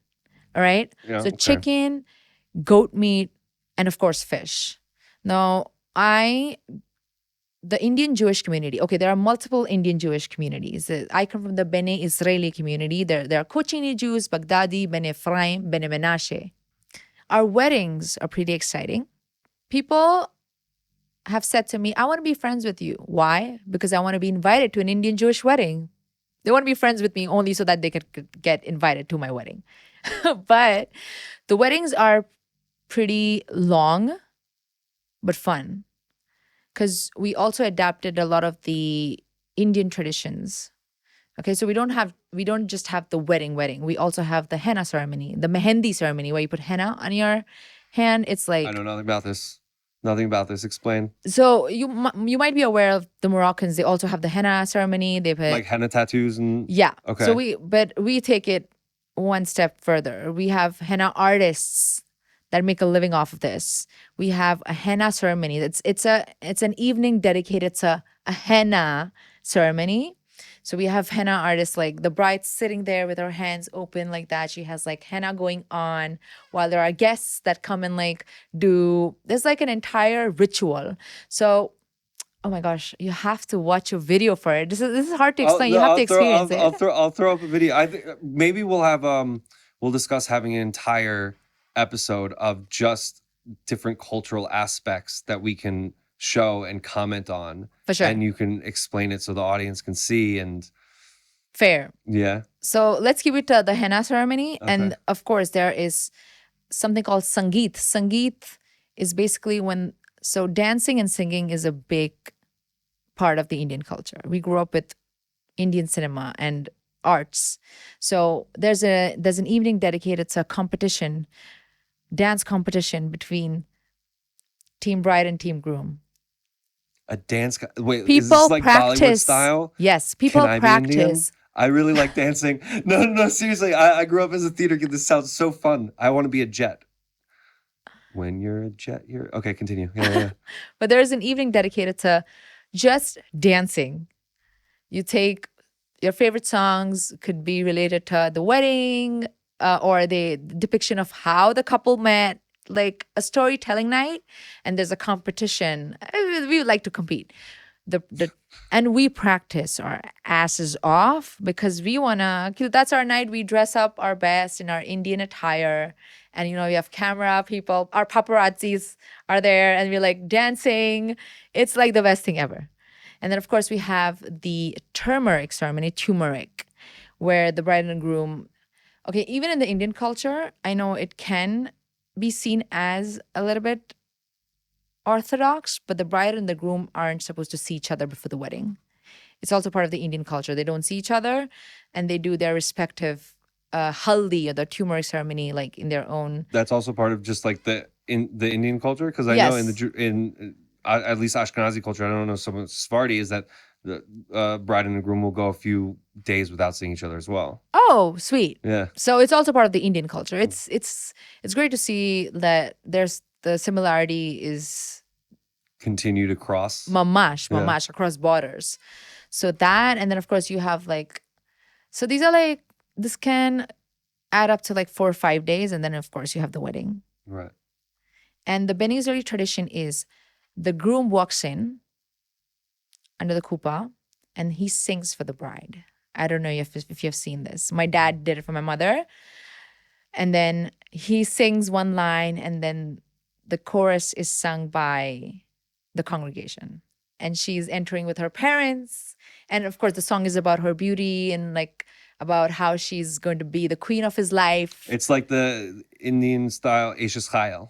S2: All right?
S1: Yeah,
S2: so chicken, goat meat, and of course, fish. Now, the Indian Jewish community. Okay, there are multiple Indian Jewish communities. I come from the Bene Israeli community. There are Kochini Jews, Baghdadi, Bene Ephraim, Bene Menashe. Our weddings are pretty exciting. People have said to me, I want to be friends with you. Why? Because I want to be invited to an Indian Jewish wedding. They want to be friends with me only so that they could get invited to my wedding. But the weddings are pretty long, but fun. Because we also adapted a lot of the Indian traditions. Okay, so we don't just have the wedding. We also have the henna ceremony, the mehendi ceremony, where you put henna on your hand. It's
S1: I
S2: like,
S1: know nothing about this. Nothing about this. Explain.
S2: so you might be aware of the Moroccans. They also have the henna ceremony. They put,
S1: Like henna tattoos and
S2: yeah. So
S1: okay.
S2: we take it one step further. We have henna artists that make a living off of this. We have a henna ceremony. It's an evening dedicated to a henna ceremony. So we have henna artists, like the bride sitting there with her hands open like that. She has like henna going on while there are guests that come and like there's like an entire ritual. So, oh my gosh, you have to watch a video for it. This is hard to explain. You have to experience it.
S1: I'll throw up a video. I think maybe we'll have we'll discuss having an entire episode of just different cultural aspects that we can show and comment on.
S2: For sure.
S1: And you can explain it so the audience can see and
S2: Fair.
S1: yeah.
S2: So let's keep it to the henna ceremony.
S1: Okay.
S2: And of course, there is something called Sangeet. Sangeet is basically so dancing and singing is a big part of the Indian culture. We grew up with Indian cinema and arts. So there's an evening dedicated to a competition, dance competition between team bride and team groom.
S1: A dance. Wait, is
S2: People
S1: this like Bollywood
S2: practice.
S1: style?
S2: Yes, people
S1: Can I be Indian?
S2: practice.
S1: I really like dancing. No, seriously. I grew up as a theater kid. This sounds so fun. I want to be a jet. When you're a jet, you're okay. Continue. Yeah.
S2: But there's an evening dedicated to just dancing. You take your favorite songs, could be related to the wedding or the depiction of how the couple met, like a storytelling night. And there's a competition. We would like to compete. And we practice our asses off because that's our night. We dress up our best in our Indian attire. And, we have camera people, our paparazzis are there, and we're like dancing. It's like the best thing ever. And then, of course, we have the turmeric ceremony, turmeric, where the bride and groom, okay, even in the Indian culture, I know it can be seen as a little bit orthodox, but the bride and the groom aren't supposed to see each other before the wedding. It's also part of the Indian culture. They don't see each other, and they do their respective haldi or the turmeric ceremony like in their own.
S1: That's also part of just like the Indian culture, because I know in at least Ashkenazi culture, I don't know some Sephardi, is that the bride and the groom will go a few days without seeing each other as well.
S2: Oh, sweet.
S1: Yeah.
S2: So it's also part of the Indian culture. It's great to see that there's the similarity is
S1: continue to cross.
S2: Mamash across borders. So that, and then of course you have so these are this can add up to 4 or 5 days, and then of course you have the wedding.
S1: Right.
S2: And the Bene Israeli tradition is the groom walks in under the kupa and he sings for the bride. I don't know if you have seen this. My dad did it for my mother. And then he sings one line, and then the chorus is sung by the congregation. And she's entering with her parents. And of course, the song is about her beauty and about how she's going to be the queen of his life.
S1: It's like the Indian style Ashes Chayil.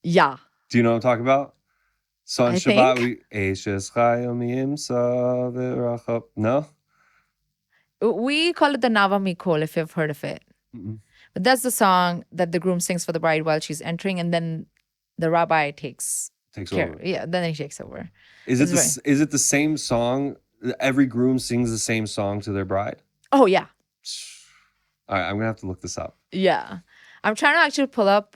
S2: Yeah.
S1: Do you know what I'm talking about? So on
S2: I
S1: Shabbat,
S2: think.
S1: Ashes Chayil mi'imsa v'rachap. No?
S2: We call it the Nava Mikol, if you've heard of it.
S1: Mm-mm.
S2: But that's the song that the groom sings for the bride while she's entering, and then the rabbi takes care.
S1: Over.
S2: Yeah, then he takes over.
S1: Is it the same song? Every groom sings the same song to their bride?
S2: Oh, yeah.
S1: All right, I'm going to have to look this up.
S2: Yeah. I'm trying to actually pull up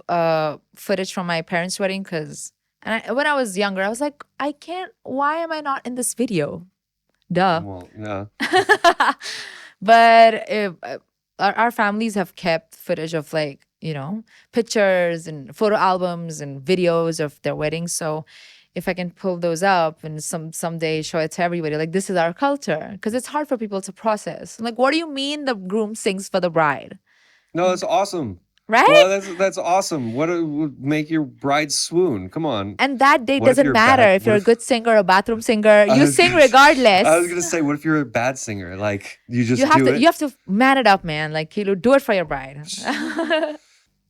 S2: footage from my parents' wedding when I was younger, I was like, why am I not in this video? Duh.
S1: Well, yeah.
S2: But our families have kept footage of pictures and photo albums and videos of their weddings. So if I can pull those up and someday show it to everybody, like this is our culture, because it's hard for people to process. Like, what do you mean the groom sings for the bride?
S1: No, that's awesome.
S2: Right?
S1: Well, that's awesome. What would make your bride swoon? Come on.
S2: And that day
S1: What if
S2: doesn't
S1: you're
S2: matter
S1: bad?
S2: if you're a good singer or a bathroom singer.
S1: I
S2: You
S1: was
S2: sing
S1: gonna, I was
S2: regardless.
S1: gonna say, what if you're a bad singer? Like you
S2: You
S1: just
S2: have
S1: do
S2: to
S1: it.
S2: you have to man it up, man. Like do it for your bride.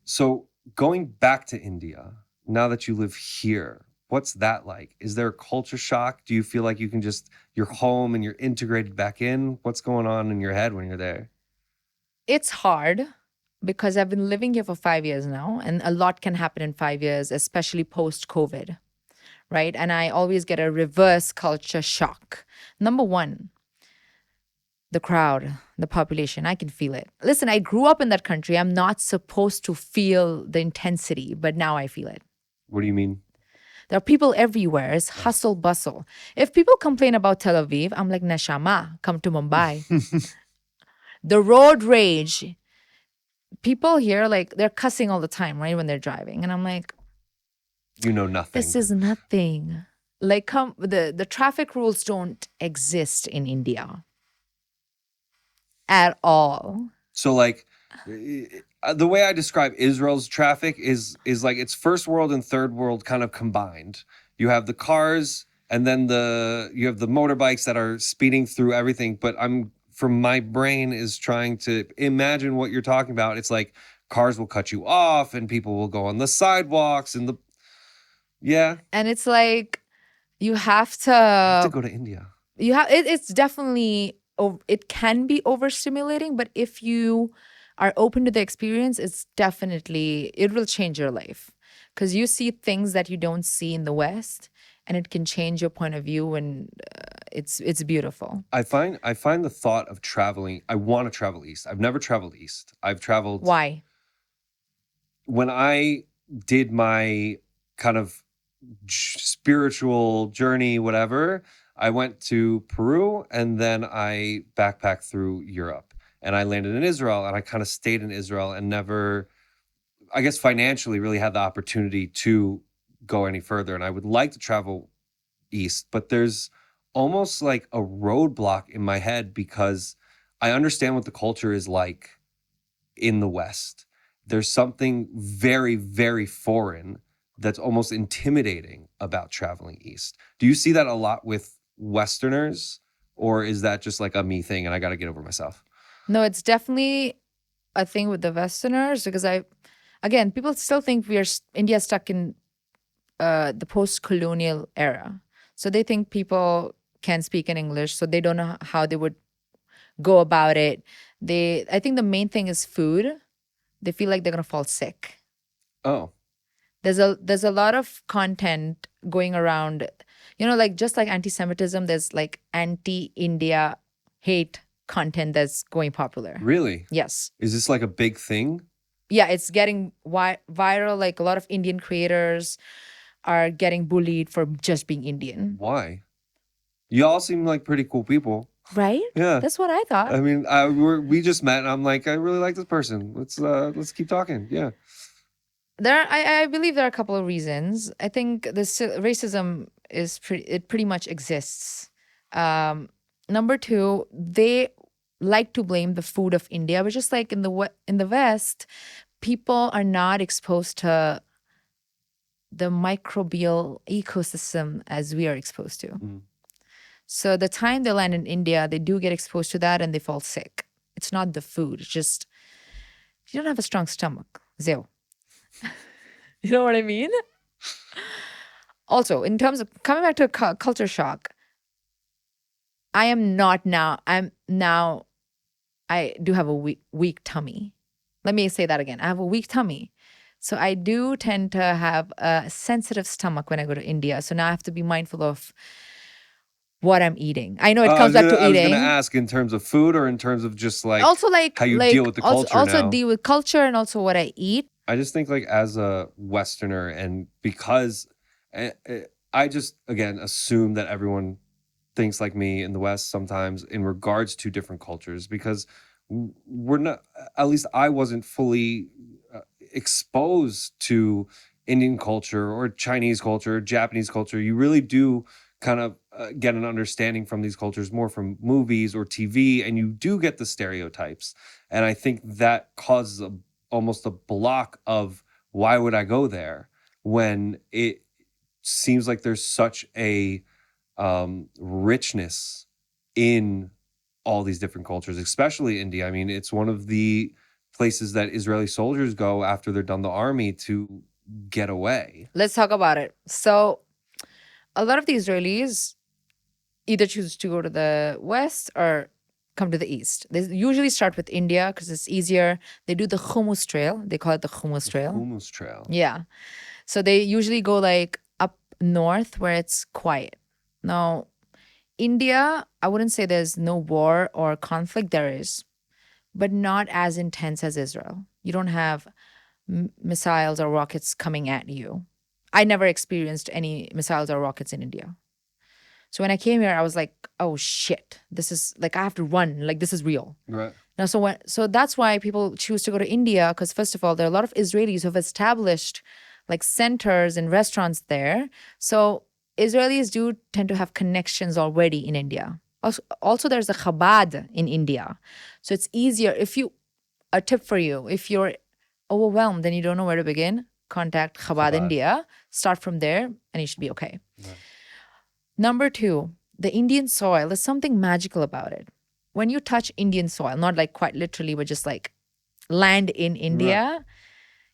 S1: So going back to India, now that you live here, what's that like? Is there a culture shock? Do you feel like you're home and you're integrated back in? What's going on in your head when you're there?
S2: It's hard because I've been living here for 5 years now, and a lot can happen in 5 years, especially post COVID, right? And I always get a reverse culture shock. Number one, the crowd, the population, I can feel it. Listen, I grew up in that country. I'm not supposed to feel the intensity, but now I feel it.
S1: What do you mean?
S2: There are people everywhere. It's hustle bustle. If people complain about Tel Aviv, I'm like, Neshama, come to Mumbai. The road rage, people here, like, they're cussing all the time, right, when they're driving. And I'm like,
S1: You know nothing.
S2: this is nothing. Like, the traffic rules don't exist in India at all.
S1: So like the way I describe Israel's traffic is like it's first world and third world kind of combined. You have the cars and then you have the motorbikes that are speeding through everything, but from my brain is trying to imagine what you're talking about. It's like cars will cut you off and people will go on the sidewalks and yeah.
S2: And it's like you have
S1: I have to go to India.
S2: it's definitely, it can be overstimulating, but if you are open to the experience, it will change your life, because you see things that you don't see in the West, and it can change your point of view, and it's beautiful.
S1: I find the thought of traveling, I want to travel east. I've never traveled east. I've traveled.
S2: Why?
S1: When I did my kind of spiritual journey, whatever, I went to Peru and then I backpacked through Europe and I landed in Israel and I kind of stayed in Israel and never, I guess financially, really had the opportunity to go any further. And I would like to travel east, but there's almost like a roadblock in my head because I understand what the culture is like in the West. There's something very, very foreign that's almost intimidating about traveling east. Do you see that a lot with Westerners, or is that just like a me thing and I got to get over myself?
S2: No, it's definitely a thing with the Westerners, because again, people still think India's stuck in the post-colonial era. So they think people can speak in English, so they don't know how they would go about it. I think the main thing is food. They feel like they're gonna fall sick.
S1: Oh.
S2: There's a lot of content going around, like just like anti-Semitism, there's like anti-India hate content that's going popular.
S1: Really?
S2: Yes.
S1: Is this like a big thing?
S2: Yeah, it's getting viral. Like a lot of Indian creators are getting bullied for just being Indian.
S1: Why? You all seem like pretty cool people.
S2: Right?
S1: Yeah.
S2: That's what I thought.
S1: I mean, we just met and I'm like, I really like this person. Let's keep talking. Yeah.
S2: I believe there are a couple of reasons. I think this racism it pretty much exists. Number two, they like to blame the food of India, but just like in the West, people are not exposed to the microbial ecosystem as we are exposed to.
S1: Mm.
S2: So the time they land in India, they do get exposed to that and they fall sick. It's not the food. It's just you don't have a strong stomach. Zero. You know what I mean? Also, in terms of coming back to a culture shock, I do have a weak tummy. Let me say that again. I have a weak tummy. So I do tend to have a sensitive stomach when I go to India. So now I have to be mindful of what I'm eating. I know it comes back to eating.
S1: I was going to ask in terms of food or in terms of just like
S2: also like
S1: how you deal with the culture
S2: also
S1: now.
S2: deal with culture and also what I eat.
S1: I just think like as a Westerner, and because I just, again, assume that everyone thinks like me in the West sometimes in regards to different cultures, because we're not, at least I wasn't fully exposed to Indian culture or Chinese culture, Japanese culture, you really do kind of get an understanding from these cultures more from movies or TV, and you do get the stereotypes. And I think that causes almost a block of why would I go there when it seems like there's such a richness in all these different cultures, especially India. I mean, it's one of the places that Israeli soldiers go after they're done the army to get away.
S2: Let's talk about it. So a lot of the Israelis either choose to go to the west or come to the east. They usually start with India because it's easier. They do the Hummus Trail. They call it the Hummus Trail.
S1: Hummus Trail.
S2: Yeah. So they usually go like up north where it's quiet. Now, India, I wouldn't say there's no war or conflict. There is, but not as intense as Israel. You don't have missiles or rockets coming at you. I never experienced any missiles or rockets in India. So when I came here, I was like, oh shit, this is like, I have to run. Like, this is real.
S1: Right.
S2: Now, so that's why people choose to go to India, because first of all, there are a lot of Israelis who have established like centers and restaurants there. So Israelis do tend to have connections already in India. Also there's a Chabad in India. So it's easier a tip for you, if you're overwhelmed and you don't know where to begin, contact Chabad India, start from there, and you should be okay. Right. Number 2, the Indian soil, there's something magical about it. When you touch Indian soil, not like quite literally, but just like land in India, right,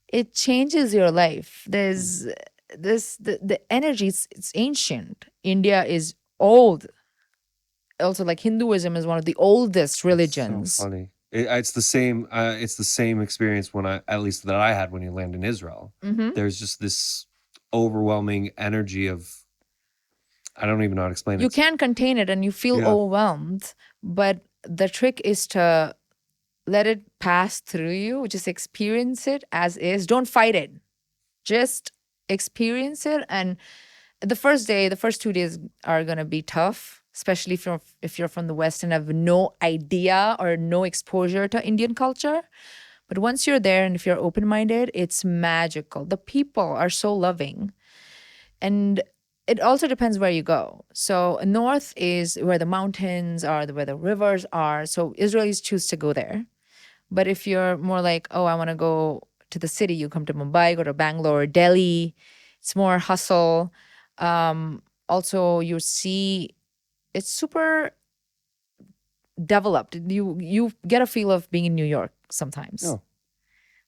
S2: it changes your life. There's the energy, it's ancient. India is old. Also, like Hinduism is one of the oldest religions.
S1: So funny. It's the same. It's the same experience at least that I had when you land in Israel. Mm-hmm. There's just this overwhelming energy of, I don't even know how to explain it.
S2: You can't contain it, and you feel overwhelmed. But the trick is to let it pass through you. Just experience it as is. Don't fight it. Just experience it. And the first 2 days are gonna be tough, especially if you're from the West and have no idea or no exposure to Indian culture. But once you're there and if you're open-minded, it's magical. The people are so loving. And it also depends where you go. So north is where the mountains are, where the rivers are. So Israelis choose to go there. But if you're more like, oh, I want to go to the city, you come to Mumbai, go to Bangalore, Delhi. It's more hustle. Also, you see it's super developed. You get a feel of being in New York sometimes. Oh.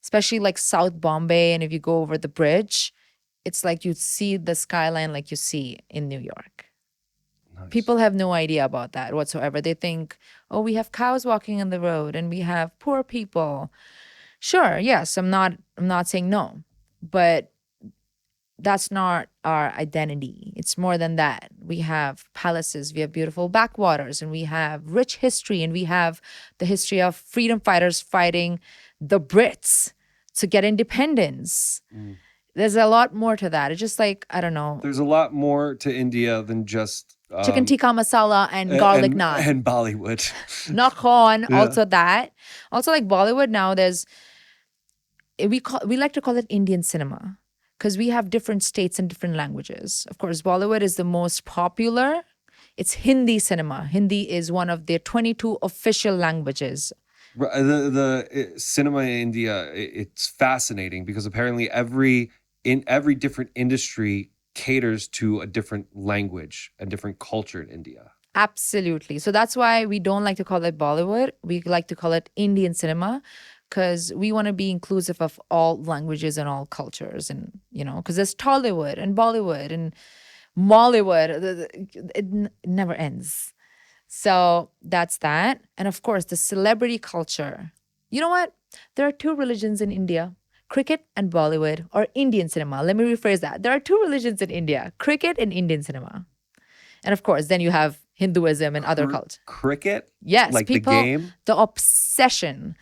S2: Especially like South Bombay, and if you go over the bridge, it's like you see the skyline like you see in New York. Nice. People have no idea about that whatsoever. They think, oh, we have cows walking on the road and we have poor people. Sure, yes, I'm not saying no, but that's not our identity. It's more than that. We have palaces, we have beautiful backwaters, and we have rich history, and we have the history of freedom fighters fighting the Brits to get independence. Mm. There's a lot more to that. It's just like, I don't know.
S1: There's a lot more to India than just
S2: chicken tikka masala and garlic naan.
S1: And Bollywood.
S2: Nakhon, also that. Also like Bollywood now, we like to call it Indian cinema because we have different states and different languages. Of course, Bollywood is the most popular. It's Hindi cinema. Hindi is one of their 22 official languages.
S1: The cinema in India, it's fascinating because apparently every different industry caters to a different language, a different culture in India.
S2: Absolutely. So that's why we don't like to call it Bollywood. We like to call it Indian cinema because we want to be inclusive of all languages and all cultures. And, because there's Tollywood and Bollywood and Mollywood. It never ends. So that's that. And of course, the celebrity culture. You know what? There are 2 religions in India, cricket and Bollywood, or Indian cinema. Let me rephrase that. There are 2 religions in India, cricket and Indian cinema. And of course, then you have Hinduism and other cultures.
S1: Cricket?
S2: Yes.
S1: Like people, the game?
S2: The obsession.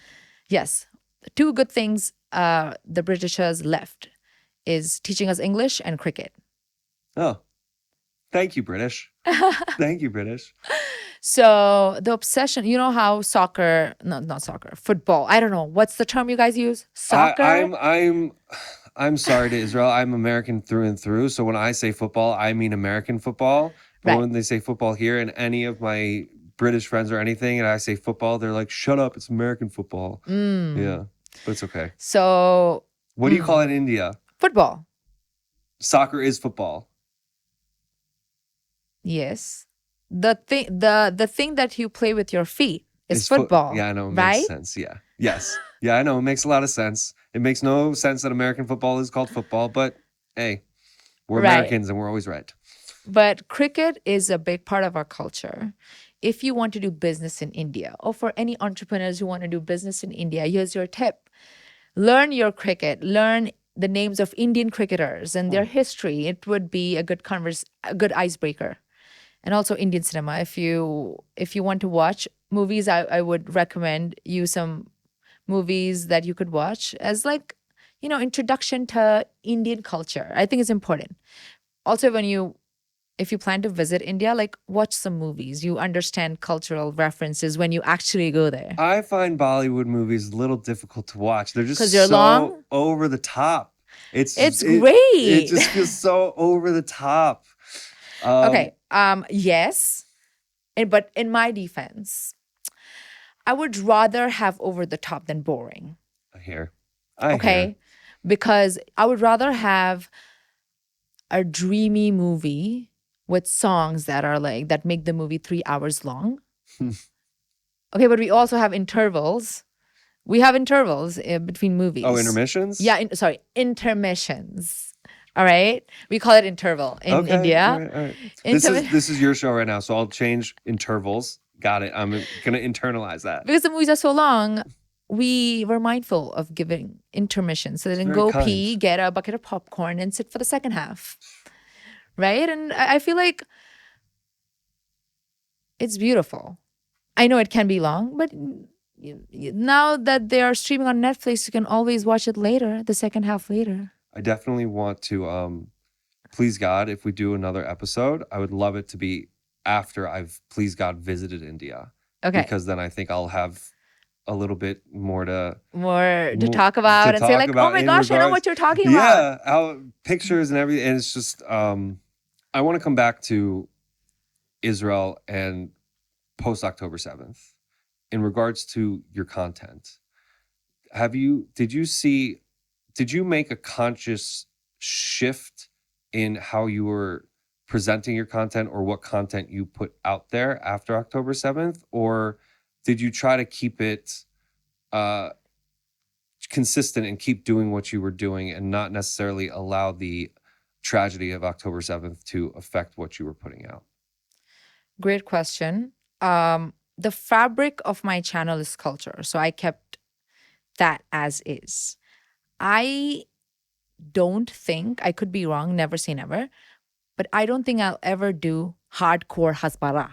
S2: Yes. The 2 good things the Britishers left is teaching us English and cricket.
S1: Oh, thank you, British. Thank you, British.
S2: So the obsession, you know how soccer, not soccer, football. I don't know. What's the term you guys use?
S1: I,
S2: Soccer?
S1: I'm I'm I'm sorry to Israel. I'm American through and through. So when I say football, I mean American football. But
S2: Right.
S1: when they say football here, and any of my British friends or anything, and I say football, they're like, "Shut up! It's American football."
S2: Mm.
S1: Yeah, but it's okay.
S2: So,
S1: What do you call it in India?
S2: football.
S1: Soccer is football.
S2: Yes. The thing that you play with your feet is
S1: Is foot?
S2: football,
S1: Yeah, I know it makes
S2: right?
S1: sense. Yeah, yes, yeah, I know it makes a lot of sense. It makes no sense that American football is called football, but hey, we're
S2: Right.
S1: Americans and we're always right.
S2: But cricket is a big part of our culture. If you want to do business in India, or for any entrepreneurs who want to do business in India, here's your tip. Learn your cricket, learn the names of Indian cricketers and their history. It would be a good icebreaker. And also Indian cinema. If you want to watch movies, I would recommend you some movies that you could watch as like, introduction to Indian culture. I think it's important. Also, if you plan to visit India, like watch some movies. You understand cultural references when you actually go there.
S1: I find Bollywood movies a little difficult to watch. They're
S2: Because
S1: just
S2: they're
S1: so
S2: long.
S1: over the top.
S2: It's
S1: It
S2: great.
S1: just feels so over the top. Um,
S2: Okay. Yes. But in my defense, I would rather have over the top than boring.
S1: I hear. I hear.
S2: Okay. Because I would rather have a dreamy movie with songs that make the movie 3 hours long. Okay, but we also have intervals. We have intervals between
S1: Oh,
S2: movies.
S1: intermissions?
S2: Yeah, sorry, intermissions. All right, we call it interval in
S1: Okay. All
S2: India.
S1: right. All right.
S2: Intermi-
S1: This is your show right now, so I'll change intervals. Got it. I'm gonna internalize that.
S2: because the movies are so long, we were mindful of giving intermissions so they
S1: It's
S2: can
S1: very
S2: go
S1: kind.
S2: pee, get a bucket of popcorn, and sit for the second half. Right, and I feel like it's beautiful. I know it can be long, but now that they are streaming on Netflix, you can always watch it later, the second half later.
S1: I definitely want to please God, if we do another episode, I would love it to be after I've please God visited India.
S2: Okay.
S1: Because then I think I'll have a little bit more
S2: More to
S1: mo-
S2: talk
S1: to
S2: about and say,
S1: talk
S2: like, oh
S1: about
S2: my
S1: in
S2: gosh, I know
S1: regards.
S2: what you're talking about.
S1: Yeah, how pictures and everything. And it's just I want to come back to Israel and post October 7th in regards to your content. Did you make a conscious shift in how you were presenting your content or what content you put out there after October 7th? Or did you try to keep it uh, consistent and keep doing what you were doing and not necessarily allow the tragedy of October 7th to affect what you were putting out?
S2: Great question. The fabric of my channel is culture. So I kept that as is. I don't think, I could be wrong, never say never, but I don't think I'll ever do hardcore hasbara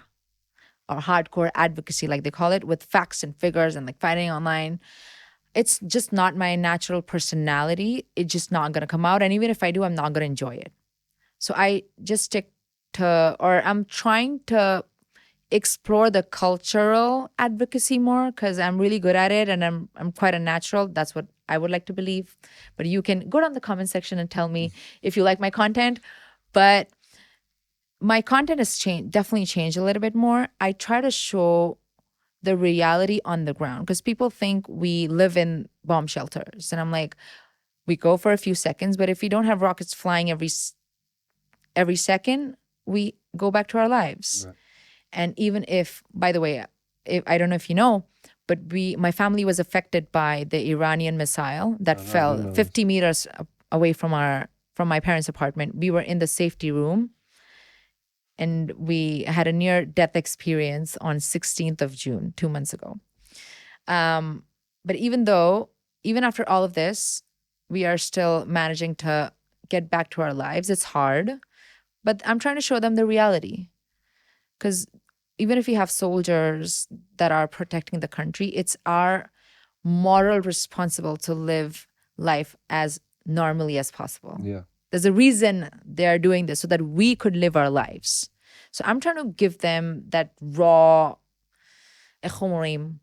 S2: or hardcore advocacy, like they call it, with facts and figures and like fighting online. It's just not my natural personality. It's just not going to come out. And even if I do, I'm not going to enjoy it. So I just stick to, or I'm trying to explore the cultural advocacy more because I'm really good at it and I'm quite a natural. That's what I would like to believe. But you can go down the comment section and tell me if you like my content. But my content has changed, definitely changed a little bit more. I try to show the reality on the ground because people think we live in bomb shelters. And I'm like, we go for a few seconds, but if we don't have rockets flying every second, we go back to our lives.
S1: Right.
S2: And even if, by the way, if, I don't know if you know, but my family was affected by the Iranian missile that
S1: Oh, no, I
S2: fell
S1: didn't know
S2: 50 meters away from my parents' apartment. We were in the safety room and we had a near death experience on 16th of June, 2 months ago. But even after all of this, we are still managing to get back to our lives. It's hard, but I'm trying to show them the reality. Because even if we have soldiers that are protecting the country, it's our moral responsibility to live life as normally as possible.
S1: Yeah.
S2: There's a reason they are doing this so that we could live our lives. So I'm trying to give them that raw echomorim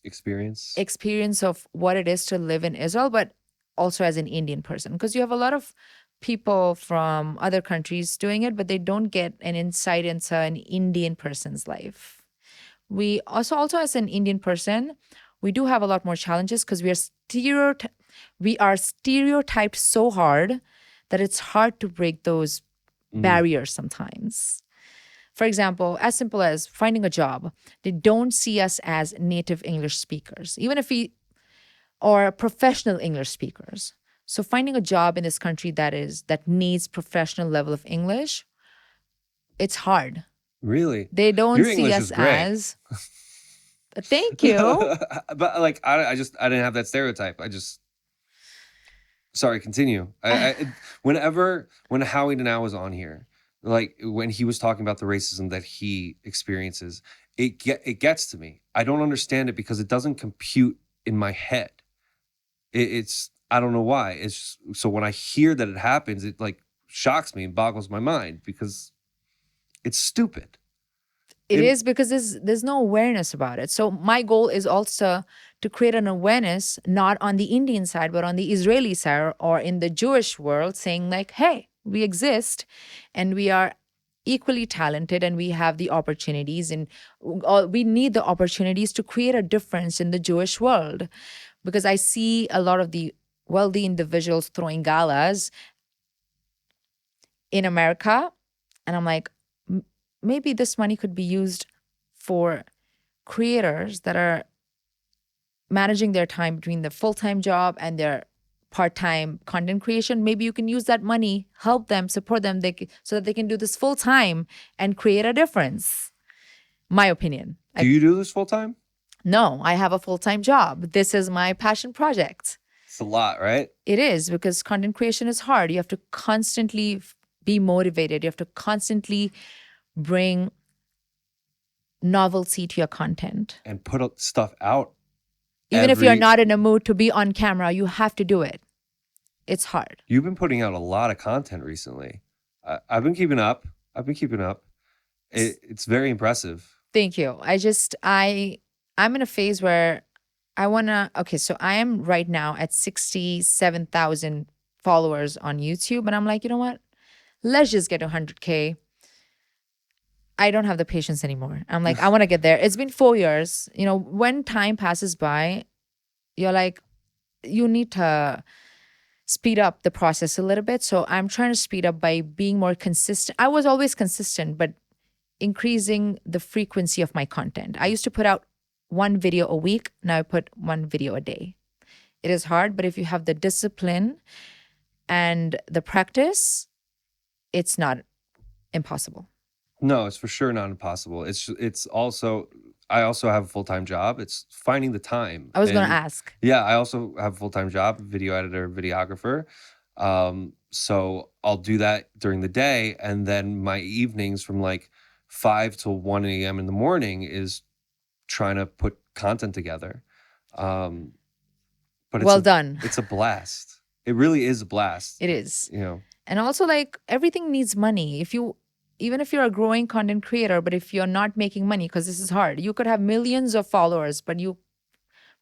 S1: Experience.
S2: experience of what it is to live in Israel, but also as an Indian person. Because you have a lot of people from other countries doing it, but they don't get an insight into an Indian person's life. We also as an Indian person, we do have a lot more challenges because we are stereotyped so hard that it's hard to break those barriers sometimes. For example, as simple as finding a job, they don't see us as native English speakers, even if we or professional English speakers. So finding a job in this country that needs professional level of English, it's hard.
S1: Really?
S2: They don't
S1: Your
S2: see
S1: English
S2: us
S1: is great.
S2: as thank you.
S1: But like I didn't have that stereotype. Sorry, continue. When Howie Now was on here, like when he was talking about the racism that he experiences, it gets to me. I don't understand it because it doesn't compute in my head. It's I don't know why. It's just, so when I hear that it happens, it like shocks me and boggles my mind because it's stupid.
S2: It is because there's no awareness about it. So my goal is also to create an awareness, not on the Indian side, but on the Israeli side or in the Jewish world, saying like, hey, we exist and we are equally talented and we have the opportunities and we need the opportunities to create a difference in the Jewish world. Because I see a lot of the wealthy individuals throwing galas in America. And I'm like, maybe this money could be used for creators that are managing their time between the full-time job and their part-time content creation. Maybe you can use that money, help them, support them so that they can do this full-time and create a difference. My opinion.
S1: Do you do this full time?
S2: No, I have a full-time job. This is my passion project.
S1: It's a lot, right?
S2: It is, because content creation is hard. You have to constantly be motivated. You have to constantly bring novelty to your content.
S1: And put stuff out.
S2: Even if you're not in a mood to be on camera, you have to do it. It's hard.
S1: You've been putting out a lot of content recently. I've been keeping up. It's very impressive.
S2: Thank you. I'm in a phase where so I am right now at 67,000 followers on YouTube. And I'm like, you know what? Let's just get to 100K. I don't have the patience anymore. I'm like, I want to get there. It's been 4 years. You know, when time passes by, you're like, you need to speed up the process a little bit. So I'm trying to speed up by being more consistent. I was always consistent, but increasing the frequency of my content. I used to put out one video a week. Now I put one video a day. It is hard, but if you have the discipline and the practice, it's not impossible.
S1: No, it's for sure not impossible. It's also I also have a full-time job. It's finding the time.
S2: I was going to ask.
S1: Yeah, I also have a full-time job, video editor, videographer. So I'll do that during the day, and then my evenings from like 5 to 1 a.m. in the morning is trying to put content together. But
S2: well done.
S1: It's a blast. It really is a blast.
S2: It is.
S1: You know.
S2: And also, like, everything needs money. Even if you're a growing content creator, but if you're not making money, because this is hard, you could have millions of followers, but you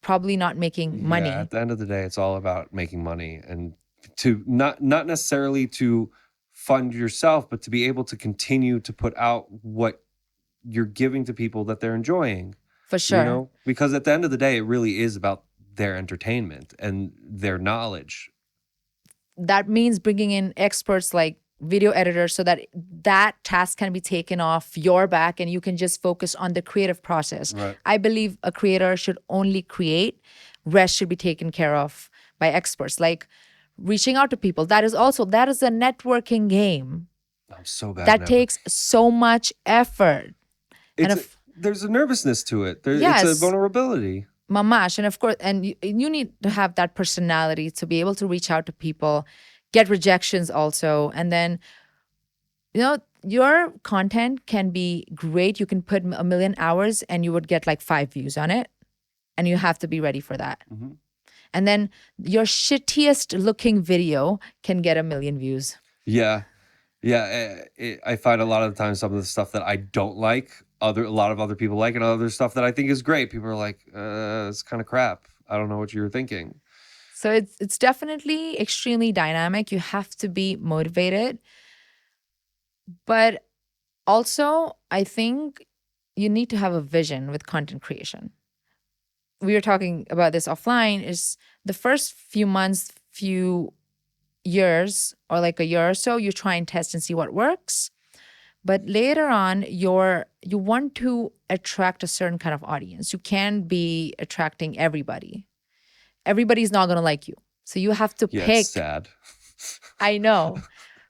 S2: probably not making money.
S1: Yeah, at the end of the day, it's all about making money, and to not necessarily to fund yourself, but to be able to continue to put out what you're giving to people that they're enjoying.
S2: For sure.
S1: You know, because at the end of the day, it really is about their entertainment and their knowledge.
S2: That means bringing in experts like video editors so that task can be taken off your back and you can just focus on the creative process.
S1: Right.
S2: I believe a creator should only create. Rest should be taken care of by experts. Like reaching out to people. That is a networking game.
S1: I'm so bad.
S2: That takes so much effort.
S1: There's a nervousness to it.
S2: Yes.
S1: It's a vulnerability.
S2: Mamash. And of course, and you need to have that personality to be able to reach out to people, get rejections also. And then, you know, your content can be great. You can put 1 million hours and you would get like 5 views on it. And you have to be ready for that.
S1: Mm-hmm.
S2: And then your shittiest looking video can get 1 million views.
S1: Yeah. Yeah, I find a lot of the time some of the stuff that I don't like, a lot of other people like, and other stuff that I think is great. People are like, it's kind of crap. I don't know what you were thinking.
S2: So it's definitely extremely dynamic. You have to be motivated, but also I think you need to have a vision with content creation. We were talking about this offline. Is the first few months, few years, or like a year or so, you try and test and see what works. But later on, you want to attract a certain kind of audience. You can't be attracting everybody. Everybody's not going to like you. So you have to
S1: Yeah, it's
S2: pick.
S1: sad.
S2: I know,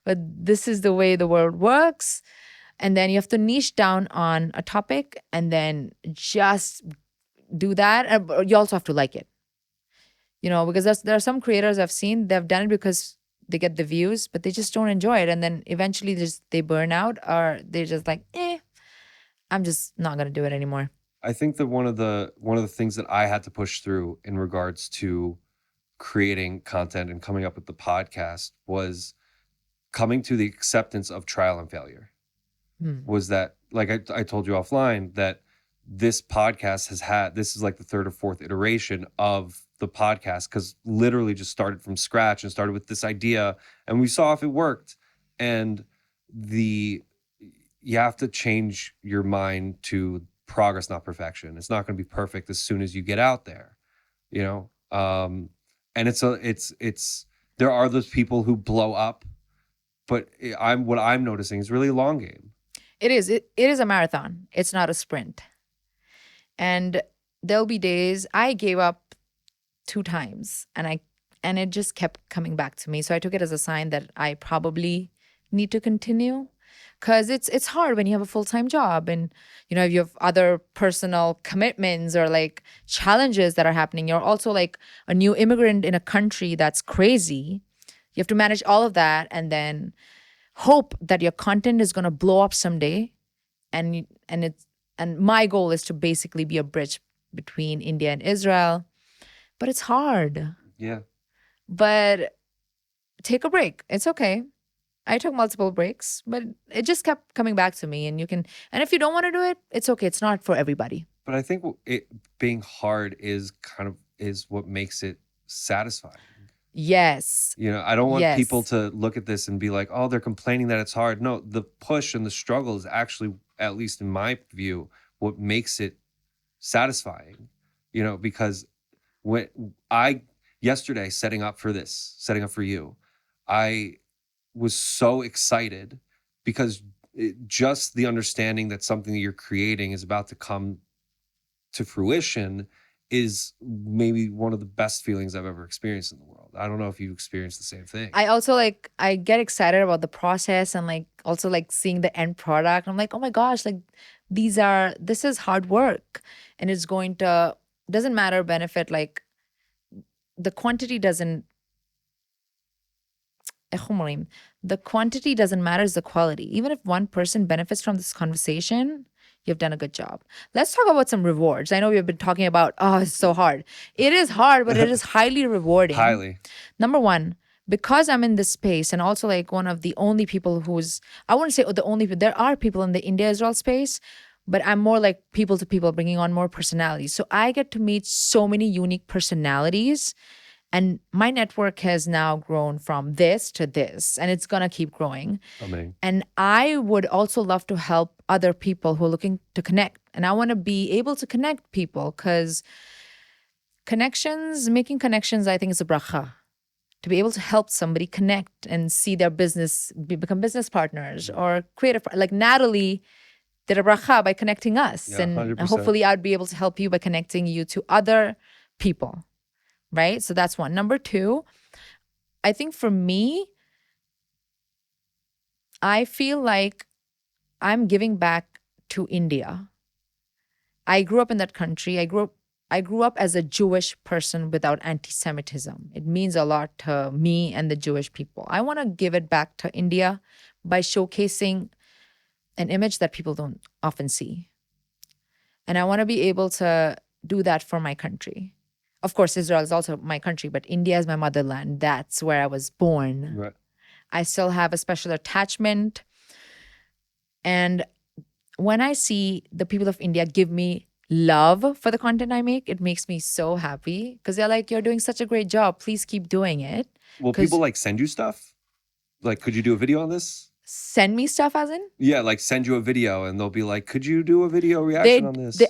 S2: but this is the way the world works. And then you have to niche down on a topic and then just do that. But you also have to like it, because there are some creators I've seen, they've done it because they get the views, but they just don't enjoy it. And then eventually they burn out, or they're just like, I'm just not going to do it anymore.
S1: I think that one of the things that I had to push through in regards to creating content and coming up with the podcast was coming to the acceptance of trial and failure. Was that, like I told you offline, that this podcast this is like the third or fourth iteration of the podcast, because literally just started from scratch and started with this idea, and we saw if it worked. And you have to change your mind to progress, not perfection. It's not going to be perfect as soon as you get out there, you know. And it's there are those people who blow up, but what I'm noticing is really a long game.
S2: It is. It is a marathon. It's not a sprint. And there'll be days I gave up 2 times, and it just kept coming back to me. So I took it as a sign that I probably need to continue, because it's hard when you have a full-time job, and if you have other personal commitments or like challenges that are happening. You're also like a new immigrant in a country that's crazy. You have to manage all of that and then hope that your content is going to blow up someday. And my goal is to basically be a bridge between India and Israel, but it's hard.
S1: Yeah.
S2: But take a break. It's okay. I took multiple breaks, but it just kept coming back to me. And if you don't want to do it, it's okay. It's not for everybody.
S1: But I think it being hard is what makes it satisfying.
S2: Yes.
S1: I don't want
S2: Yes.
S1: people to look at this and be like, oh, they're complaining that it's hard. No, the push and the struggle is actually, at least in my view, what makes it satisfying. Because when yesterday setting up for you, I was so excited because just the understanding that something that you're creating is about to come to fruition is maybe one of the best feelings I've ever experienced in the world. I don't know if you experienced the same thing.
S2: I also I get excited about the process, and also seeing the end product. I'm like, oh my gosh, this is hard work, and it's doesn't matter benefit, the quantity doesn't the quantity doesn't matter, it's the quality. Even if one person benefits from this conversation, you've done a good job. Let's talk about some rewards. I know we've been talking about, it's so hard. It is hard, but it is highly rewarding.
S1: Highly.
S2: Number one, because I'm in this space, and also one of the only people I wouldn't say the only, there are people in the India-Israel space, but I'm more like people to people, bringing on more personalities. So I get to meet so many unique personalities. And my network has now grown from this to this, and it's going to keep growing.
S1: Amazing.
S2: And I would also love to help other people who are looking to connect. And I want to be able to connect people, because making connections, I think is a bracha. To be able to help somebody connect and see their business, become business partners, or create like Natalie did a bracha by connecting us.
S1: Yeah,
S2: and
S1: 100%.
S2: hopefully I'd be able to help you by connecting you to other people. Right? So that's one. Number two, I think for me, I feel like I'm giving back to India. I grew up in that country. I grew up as a Jewish person without anti-Semitism. It means a lot to me and the Jewish people. I want to give it back to India by showcasing an image that people don't often see. And I want to be able to do that for my country. Of course, Israel is also my country, but India is my motherland. That's where I was born.
S1: Right.
S2: I still have a special attachment. And when I see the people of India give me love for the content I make, it makes me so happy because they're like, you're doing such a great job. Please keep doing it.
S1: Will people like send you stuff? Like, could you do a video on this?
S2: Send me stuff as in?
S1: Yeah, like send you a video and they'll be like, could you do a video reaction on this?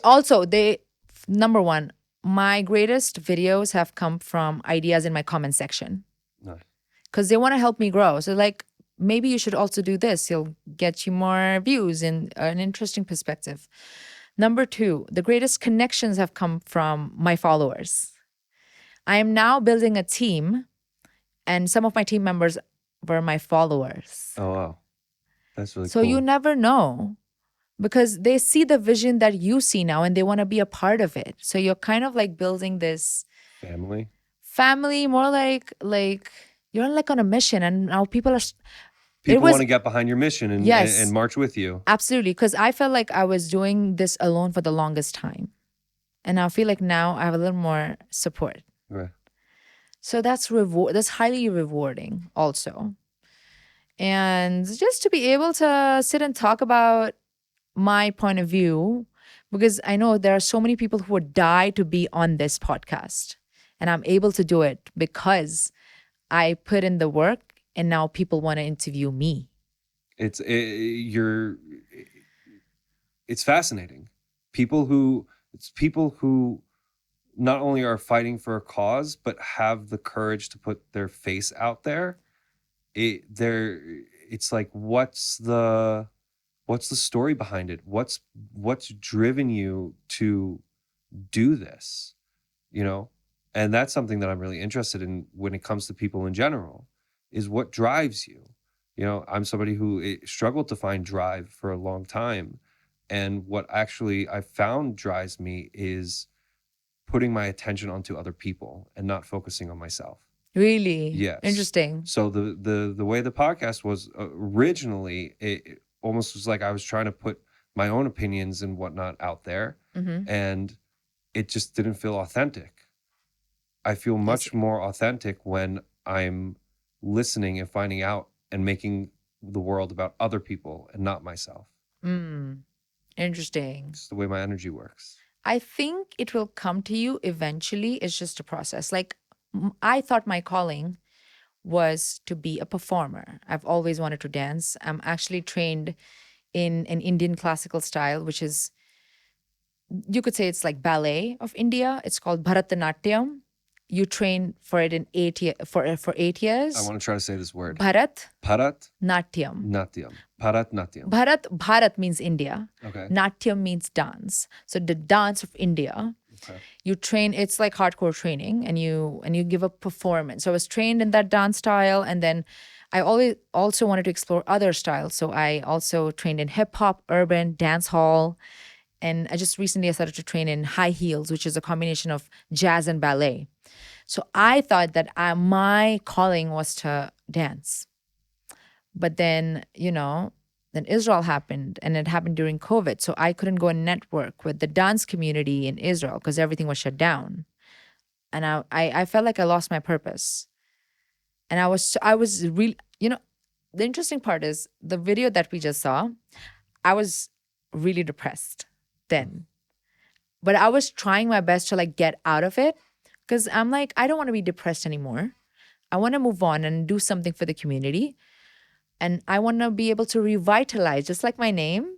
S2: Number one, my greatest videos have come from ideas in my comment section.
S1: Nice.
S2: Because they want to help me grow. So like, maybe you should also do this. You'll get you more views and an interesting perspective. Number two, the greatest connections have come from my followers. I am now building a team, and some of my team members were my followers.
S1: Oh, wow. That's really
S2: so
S1: cool.
S2: You never know because they see the vision that you see now and they want to be a part of it. So you're kind of like building this family, more like you're like on a mission, and now people
S1: want to get behind your mission and march with you.
S2: Absolutely, because I felt like I was doing this alone for the longest time. And I feel like now I have a little more support.
S1: Right.
S2: So that's highly rewarding also. And just to be able to sit and talk about my point of view, because I know there are so many people who would die to be on this podcast. And I'm able to do it because I put in the work and now people want to interview me.
S1: It's fascinating. People who not only are fighting for a cause, but have the courage to put their face out there. It's like, what's the story behind it? What's driven you to do this? You know? And that's something that I'm really interested in when it comes to people in general, is what drives you. You know, I'm somebody who struggled to find drive for a long time. And what actually I found drives me is putting my attention onto other people and not focusing on myself.
S2: Really?
S1: Yes.
S2: Interesting.
S1: So the way the podcast was originally, it almost was like I was trying to put my own opinions and whatnot out there. Mm-hmm. And it just didn't feel authentic. I feel much more authentic when I'm listening and finding out and making the world about other people and not myself.
S2: Interesting.
S1: It's the way my energy works.
S2: I think it will come to you eventually. It's just a process. Like, I thought my calling was to be a performer. I've always wanted to dance. I'm actually trained in an Indian classical style, which is, you could say it's like ballet of India. It's called Bharatanatyam. You train for it in 8 years. For 8 years.
S1: I want to try to say this word.
S2: Bharat.
S1: Natyam. Bharat.
S2: Bharat means India.
S1: Okay.
S2: Natyam means dance. So the dance of India. Okay. You train. It's like hardcore training, and you give a performance. So I was trained in that dance style, and then I always also wanted to explore other styles. So I also trained in hip hop, urban, dance hall. And I just recently started to train in high heels, which is a combination of jazz and ballet. So I thought that my calling was to dance. But then, then Israel happened, and it happened during COVID. So I couldn't go and network with the dance community in Israel because everything was shut down. And I felt like I lost my purpose. And I was really, the interesting part is the video that we just saw, I was really depressed then. But I was trying my best to like get out of it because I'm like, I don't want to be depressed anymore. I want to move on and do something for the community. And I want to be able to revitalize, just like my name,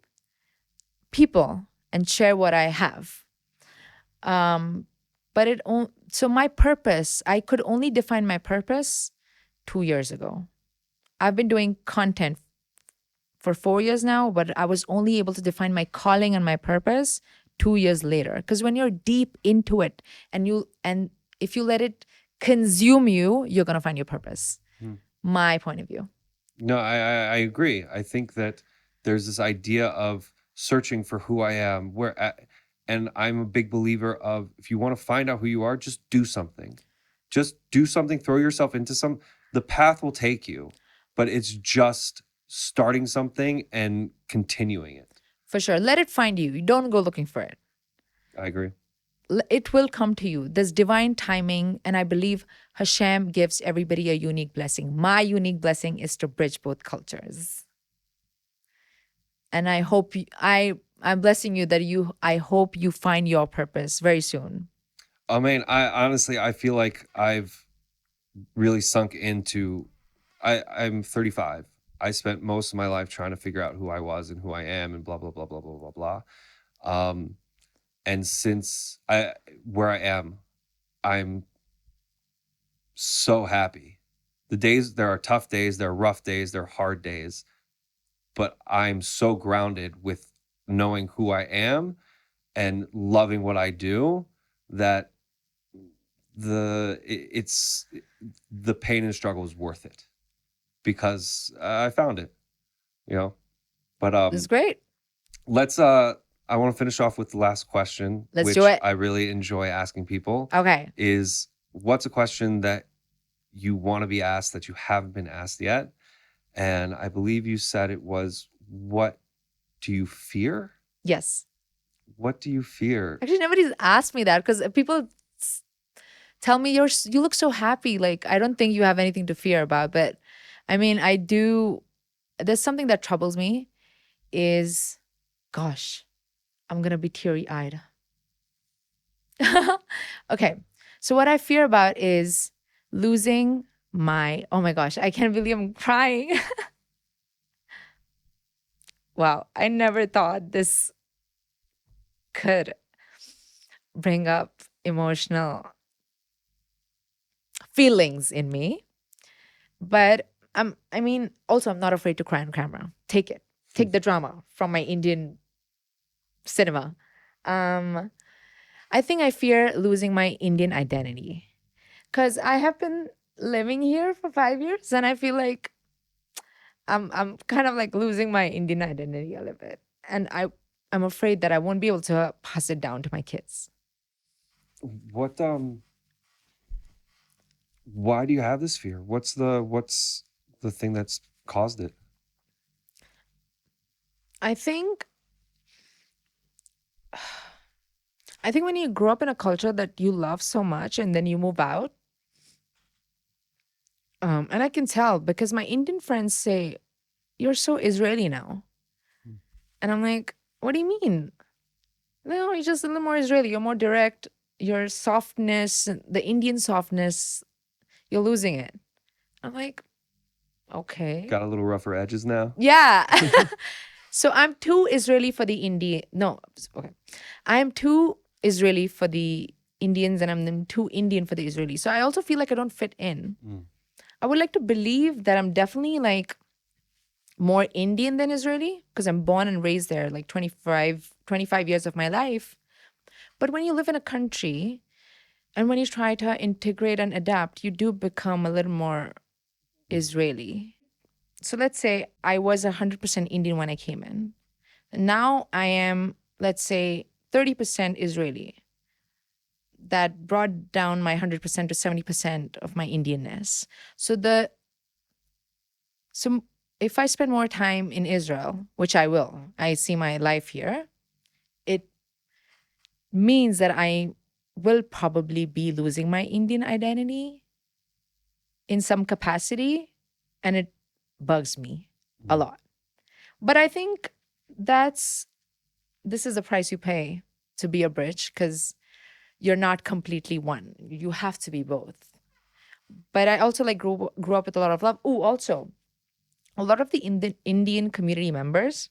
S2: people and share what I have. So my purpose, I could only define my purpose 2 years ago. I've been doing content for 4 years now, but I was only able to define my calling and my purpose 2 years later. Because when you're deep into it and if you let it consume you, you're going to find your purpose. My point of view.
S1: No, I agree. I think that there's this idea of searching for who I am, and I'm a big believer of, if you want to find out who you are, just do something. Just do something, throw yourself into the path will take you, but it's just starting something and continuing it.
S2: For sure. Let it find you. You don't go looking for it.
S1: I agree.
S2: it will come to you. There's divine timing, and I believe Hashem gives everybody a unique blessing. My unique blessing is to bridge both cultures. And I hope I'm blessing you that I hope you find your purpose very soon.
S1: I mean, I honestly, I feel like I've really sunk into, I'm 35. I spent most of my life trying to figure out who I was and who I am and blah, blah, blah, blah, blah, blah, blah. And since where I am, I'm so happy. There are tough days, there are rough days, there are hard days, but I'm so grounded with knowing who I am and loving what I do that it's the pain and struggle is worth it because I found it, you know. But
S2: This is great.
S1: let's I want to finish off with the last question,
S2: Let's
S1: which
S2: do it.
S1: I really enjoy asking people.
S2: Okay.
S1: Is what's a question that you want to be asked that you haven't been asked yet? And I believe you said it was, what do you fear?
S2: Yes.
S1: What do you fear?
S2: Actually, nobody's asked me that because people tell me you look so happy. Like, I don't think you have anything to fear about. But I mean, I do. There's something that troubles me is, gosh, I'm going to be teary eyed. Okay. So, what I fear about is losing oh my gosh, I can't believe I'm crying. Wow. I never thought this could bring up emotional feelings in me. But I mean, also I'm not afraid to cry on camera. Take it. Take the drama from my Indian cinema. I think I fear losing my Indian identity. Cause I have been living here for 5 years and I feel like I'm kind of like losing my Indian identity a little bit. And I'm afraid that I won't be able to pass it down to my kids.
S1: What why do you have this fear? What's the thing that's caused it?
S2: I think when you grow up in a culture that you love so much and then you move out, and I can tell because my Indian friends say, "You're so Israeli now," and I'm like, "What do you mean? No, you're just a little more Israeli. You're more direct. Your softness, the Indian softness, you're losing it." I'm like, "Okay,
S1: Got a little rougher edges now?
S2: yeah." So I'm too Israeli for the Indian. No, okay. I am too Israeli for the Indians and I'm then too Indian for the Israelis. So I also feel like I don't fit in. I would like to believe that I'm definitely like more Indian than Israeli because I'm born and raised there like 25 years of my life. But when you live in a country and when you try to integrate and adapt, you do become a little more Israeli. So let's say I was 100% Indian when I came in. Now I am, let's say, 30% Israeli. That brought down my 100% to 70% of my Indianness. So if I spend more time in Israel, which I will, I see my life here, it means that I will probably be losing my Indian identity in some capacity, and it bugs me a lot. But I think this is the price you pay to be a bridge because you're not completely one. You have to be both. But I also like grew up with a lot of love. Oh, also, a lot of the Indian community members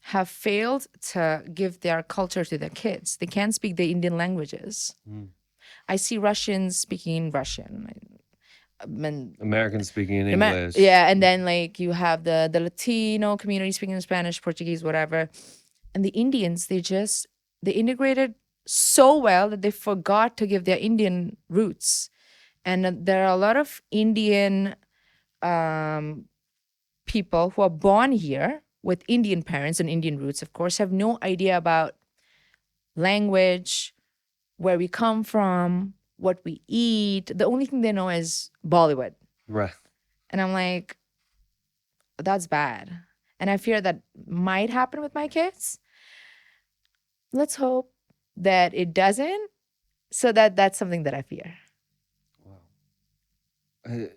S2: have failed to give their culture to their kids. They can't speak the Indian languages. I see Russians speaking Russian.
S1: Americans speaking in English.
S2: Yeah, and then like you have the Latino community speaking Spanish, Portuguese, whatever. And the Indians, they integrated so well that they forgot to give their Indian roots. And there are a lot of Indian people who are born here with Indian parents and Indian roots, of course, have no idea about language, where we come from, what we eat. The only thing they know is Bollywood.
S1: Right.
S2: And I'm like, that's bad. And I fear that might happen with my kids. Let's hope that it doesn't. So that's something that I fear.
S1: Wow.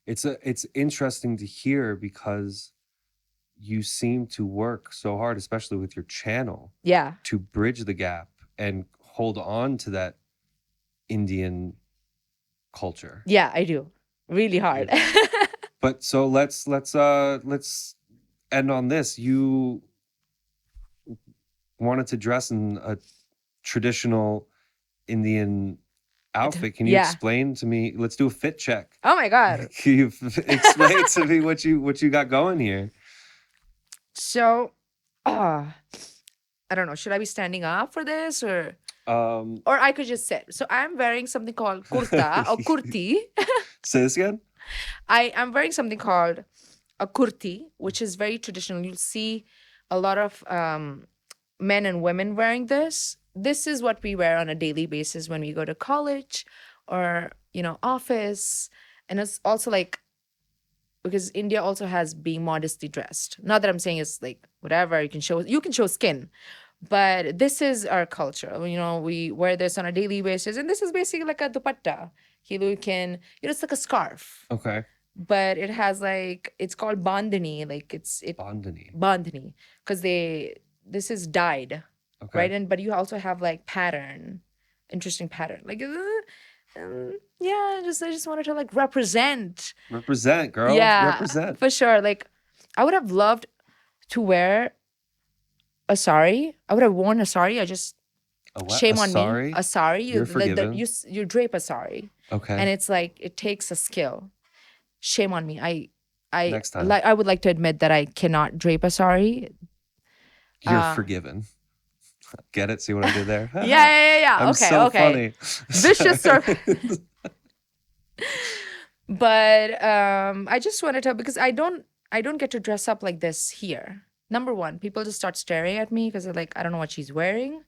S1: It's interesting to hear because you seem to work so hard, especially with your channel,
S2: Yeah.
S1: to bridge the gap and hold on to that Indian culture.
S2: Yeah, I do. Really hard.
S1: But so let's end on this. You wanted to dress in a traditional Indian outfit. Can you
S2: Yeah.
S1: explain to me? Let's do a fit check.
S2: Oh my God.
S1: Can you explain to me what you got going here?
S2: So, I don't know. Should I be standing up for this or I could just sit? So I'm wearing something called kurta or kurti.
S1: Say this again.
S2: I'm wearing something called a kurti, which is very traditional. You'll see a lot of men and women wearing this. This is what we wear on a daily basis when we go to college or, office. And it's also like, because India also has being modestly dressed. Not that I'm saying it's like whatever, you can show skin. But this is our culture. We wear this on a daily basis. And this is basically like a dupatta. It's like a scarf.
S1: Okay.
S2: But it has it's called bandhani.
S1: Bandhani.
S2: Bandhani. Because this is dyed.
S1: Okay.
S2: Right? But you also have interesting pattern. I just wanted to represent.
S1: Represent, girl.
S2: Yeah,
S1: represent.
S2: For sure. I would have loved to wear a sari. I would have worn a sari. Shame on me. A sari.
S1: You're forgiven.
S2: You drape a sari.
S1: Okay.
S2: And it's it takes a skill. Shame on me.
S1: Next time.
S2: I would like to admit that I cannot drape a sari.
S1: You're forgiven. Get it? See what I did there?
S2: Yeah.
S1: I'm so funny.
S2: Vicious circle. But I just wanted to, because I don't get to dress up like this here. Number one, people just start staring at me because they're like, I don't know what she's wearing.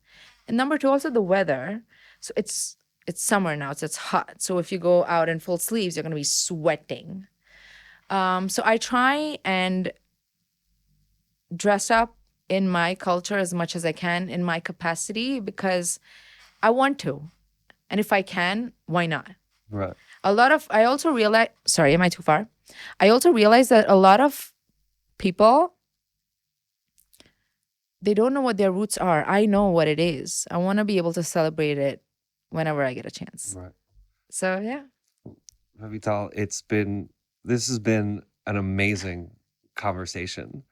S2: And number two, also the weather. So it's summer now, so it's hot. So if you go out in full sleeves, you're gonna be sweating. So I try and dress up in my culture as much as I can in my capacity because I want to. And if I can, why not?
S1: Right.
S2: I also realize, sorry, am I too far? I also realize that a lot of people, they don't know what their roots are. I know what it is. I want to be able to celebrate it whenever I get a chance.
S1: Right.
S2: So, yeah.
S1: Revital, this has been an amazing conversation.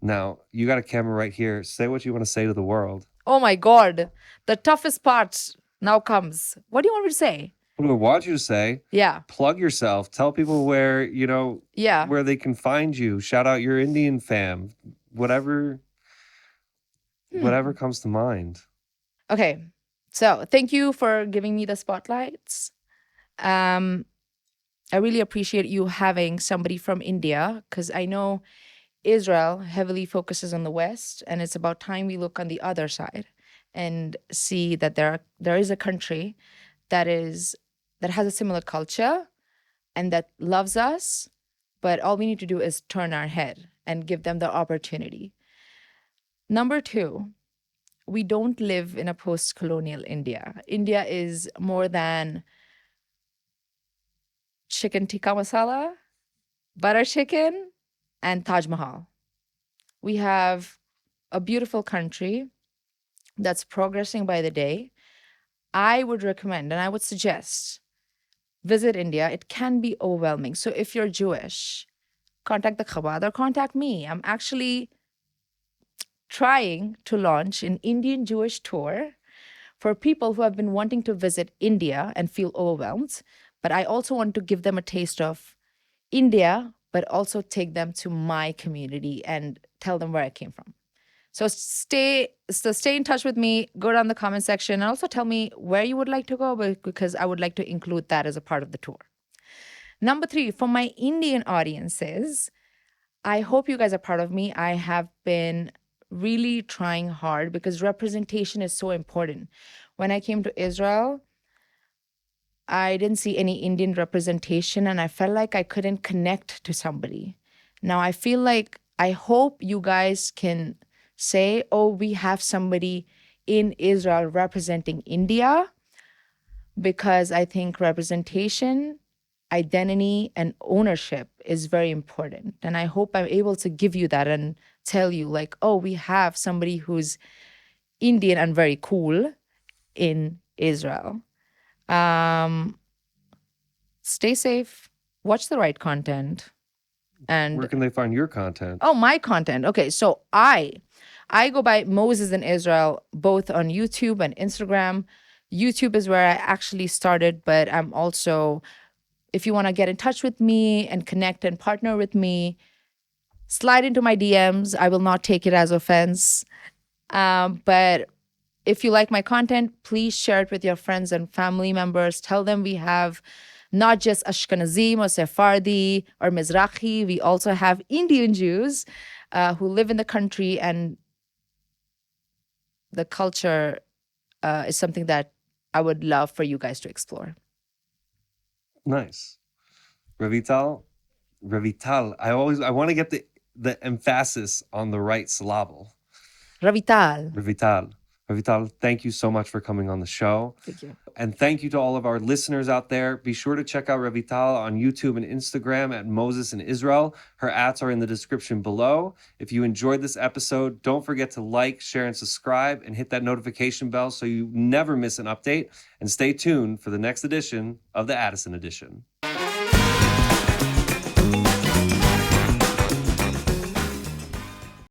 S1: Now, you got a camera right here. Say what you want to say to the world.
S2: Oh my God. The toughest part now comes. What do you want me to say?
S1: What do I want you to say?
S2: Yeah.
S1: Plug yourself. Tell people where, where they can find you. Shout out your Indian fam. Whatever comes to mind.
S2: Okay. So thank you for giving me the spotlights. I really appreciate you having somebody from India because I know Israel heavily focuses on the West, and it's about time we look on the other side and see that there is a country that has a similar culture and that loves us, but all we need to do is turn our head and give them the opportunity. Number two, we don't live in a post-colonial India. India is more than chicken tikka masala, butter chicken, and Taj Mahal. We have a beautiful country that's progressing by the day. I would recommend and I would suggest visit India. It can be overwhelming. So if you're Jewish, contact the Chabad or contact me. I'm actually trying to launch an Indian Jewish tour for people who have been wanting to visit India and feel overwhelmed. But I also want to give them a taste of India, but also take them to my community and tell them where I came from. So stay in touch with me, go down the comment section, and also tell me where you would like to go because I would like to include that as a part of the tour. Number three, for my Indian audiences, I hope you guys are proud of me. I have been really trying hard because representation is so important. When I came to Israel, I didn't see any Indian representation and I felt like I couldn't connect to somebody. Now I feel like I hope you guys can say, oh, we have somebody in Israel representing India, because I think representation, identity, and ownership is very important. And I hope I'm able to give you that and tell you, like, oh, we have somebody who's Indian and very cool in Israel. Um, Stay safe, watch the right content, and
S1: Where can they find your content?
S2: oh, my content. Okay, so I go by Moses in Israel, both on YouTube and Instagram. YouTube is where I actually started, but I'm also, if you want to get in touch with me and connect and partner with me, slide into my DMs. I will not take it as offense. But if you like my content, please share it with your friends and family members. Tell them we have not just Ashkenazim or Sephardi or Mizrahi, we also have Indian Jews who live in the country, and the culture is something that I would love for you guys to explore.
S1: Nice. Revital. I want to get the emphasis on the right syllable.
S2: Revital.
S1: Revital, thank you so much for coming on the show.
S2: Thank you.
S1: And thank you to all of our listeners out there. Be sure to check out Revital on YouTube and Instagram at Moses in Israel. Her ads are in the description below. If you enjoyed this episode, don't forget to like, share, and subscribe, and hit that notification bell so you never miss an update. And stay tuned for the next edition of the Addison Edition.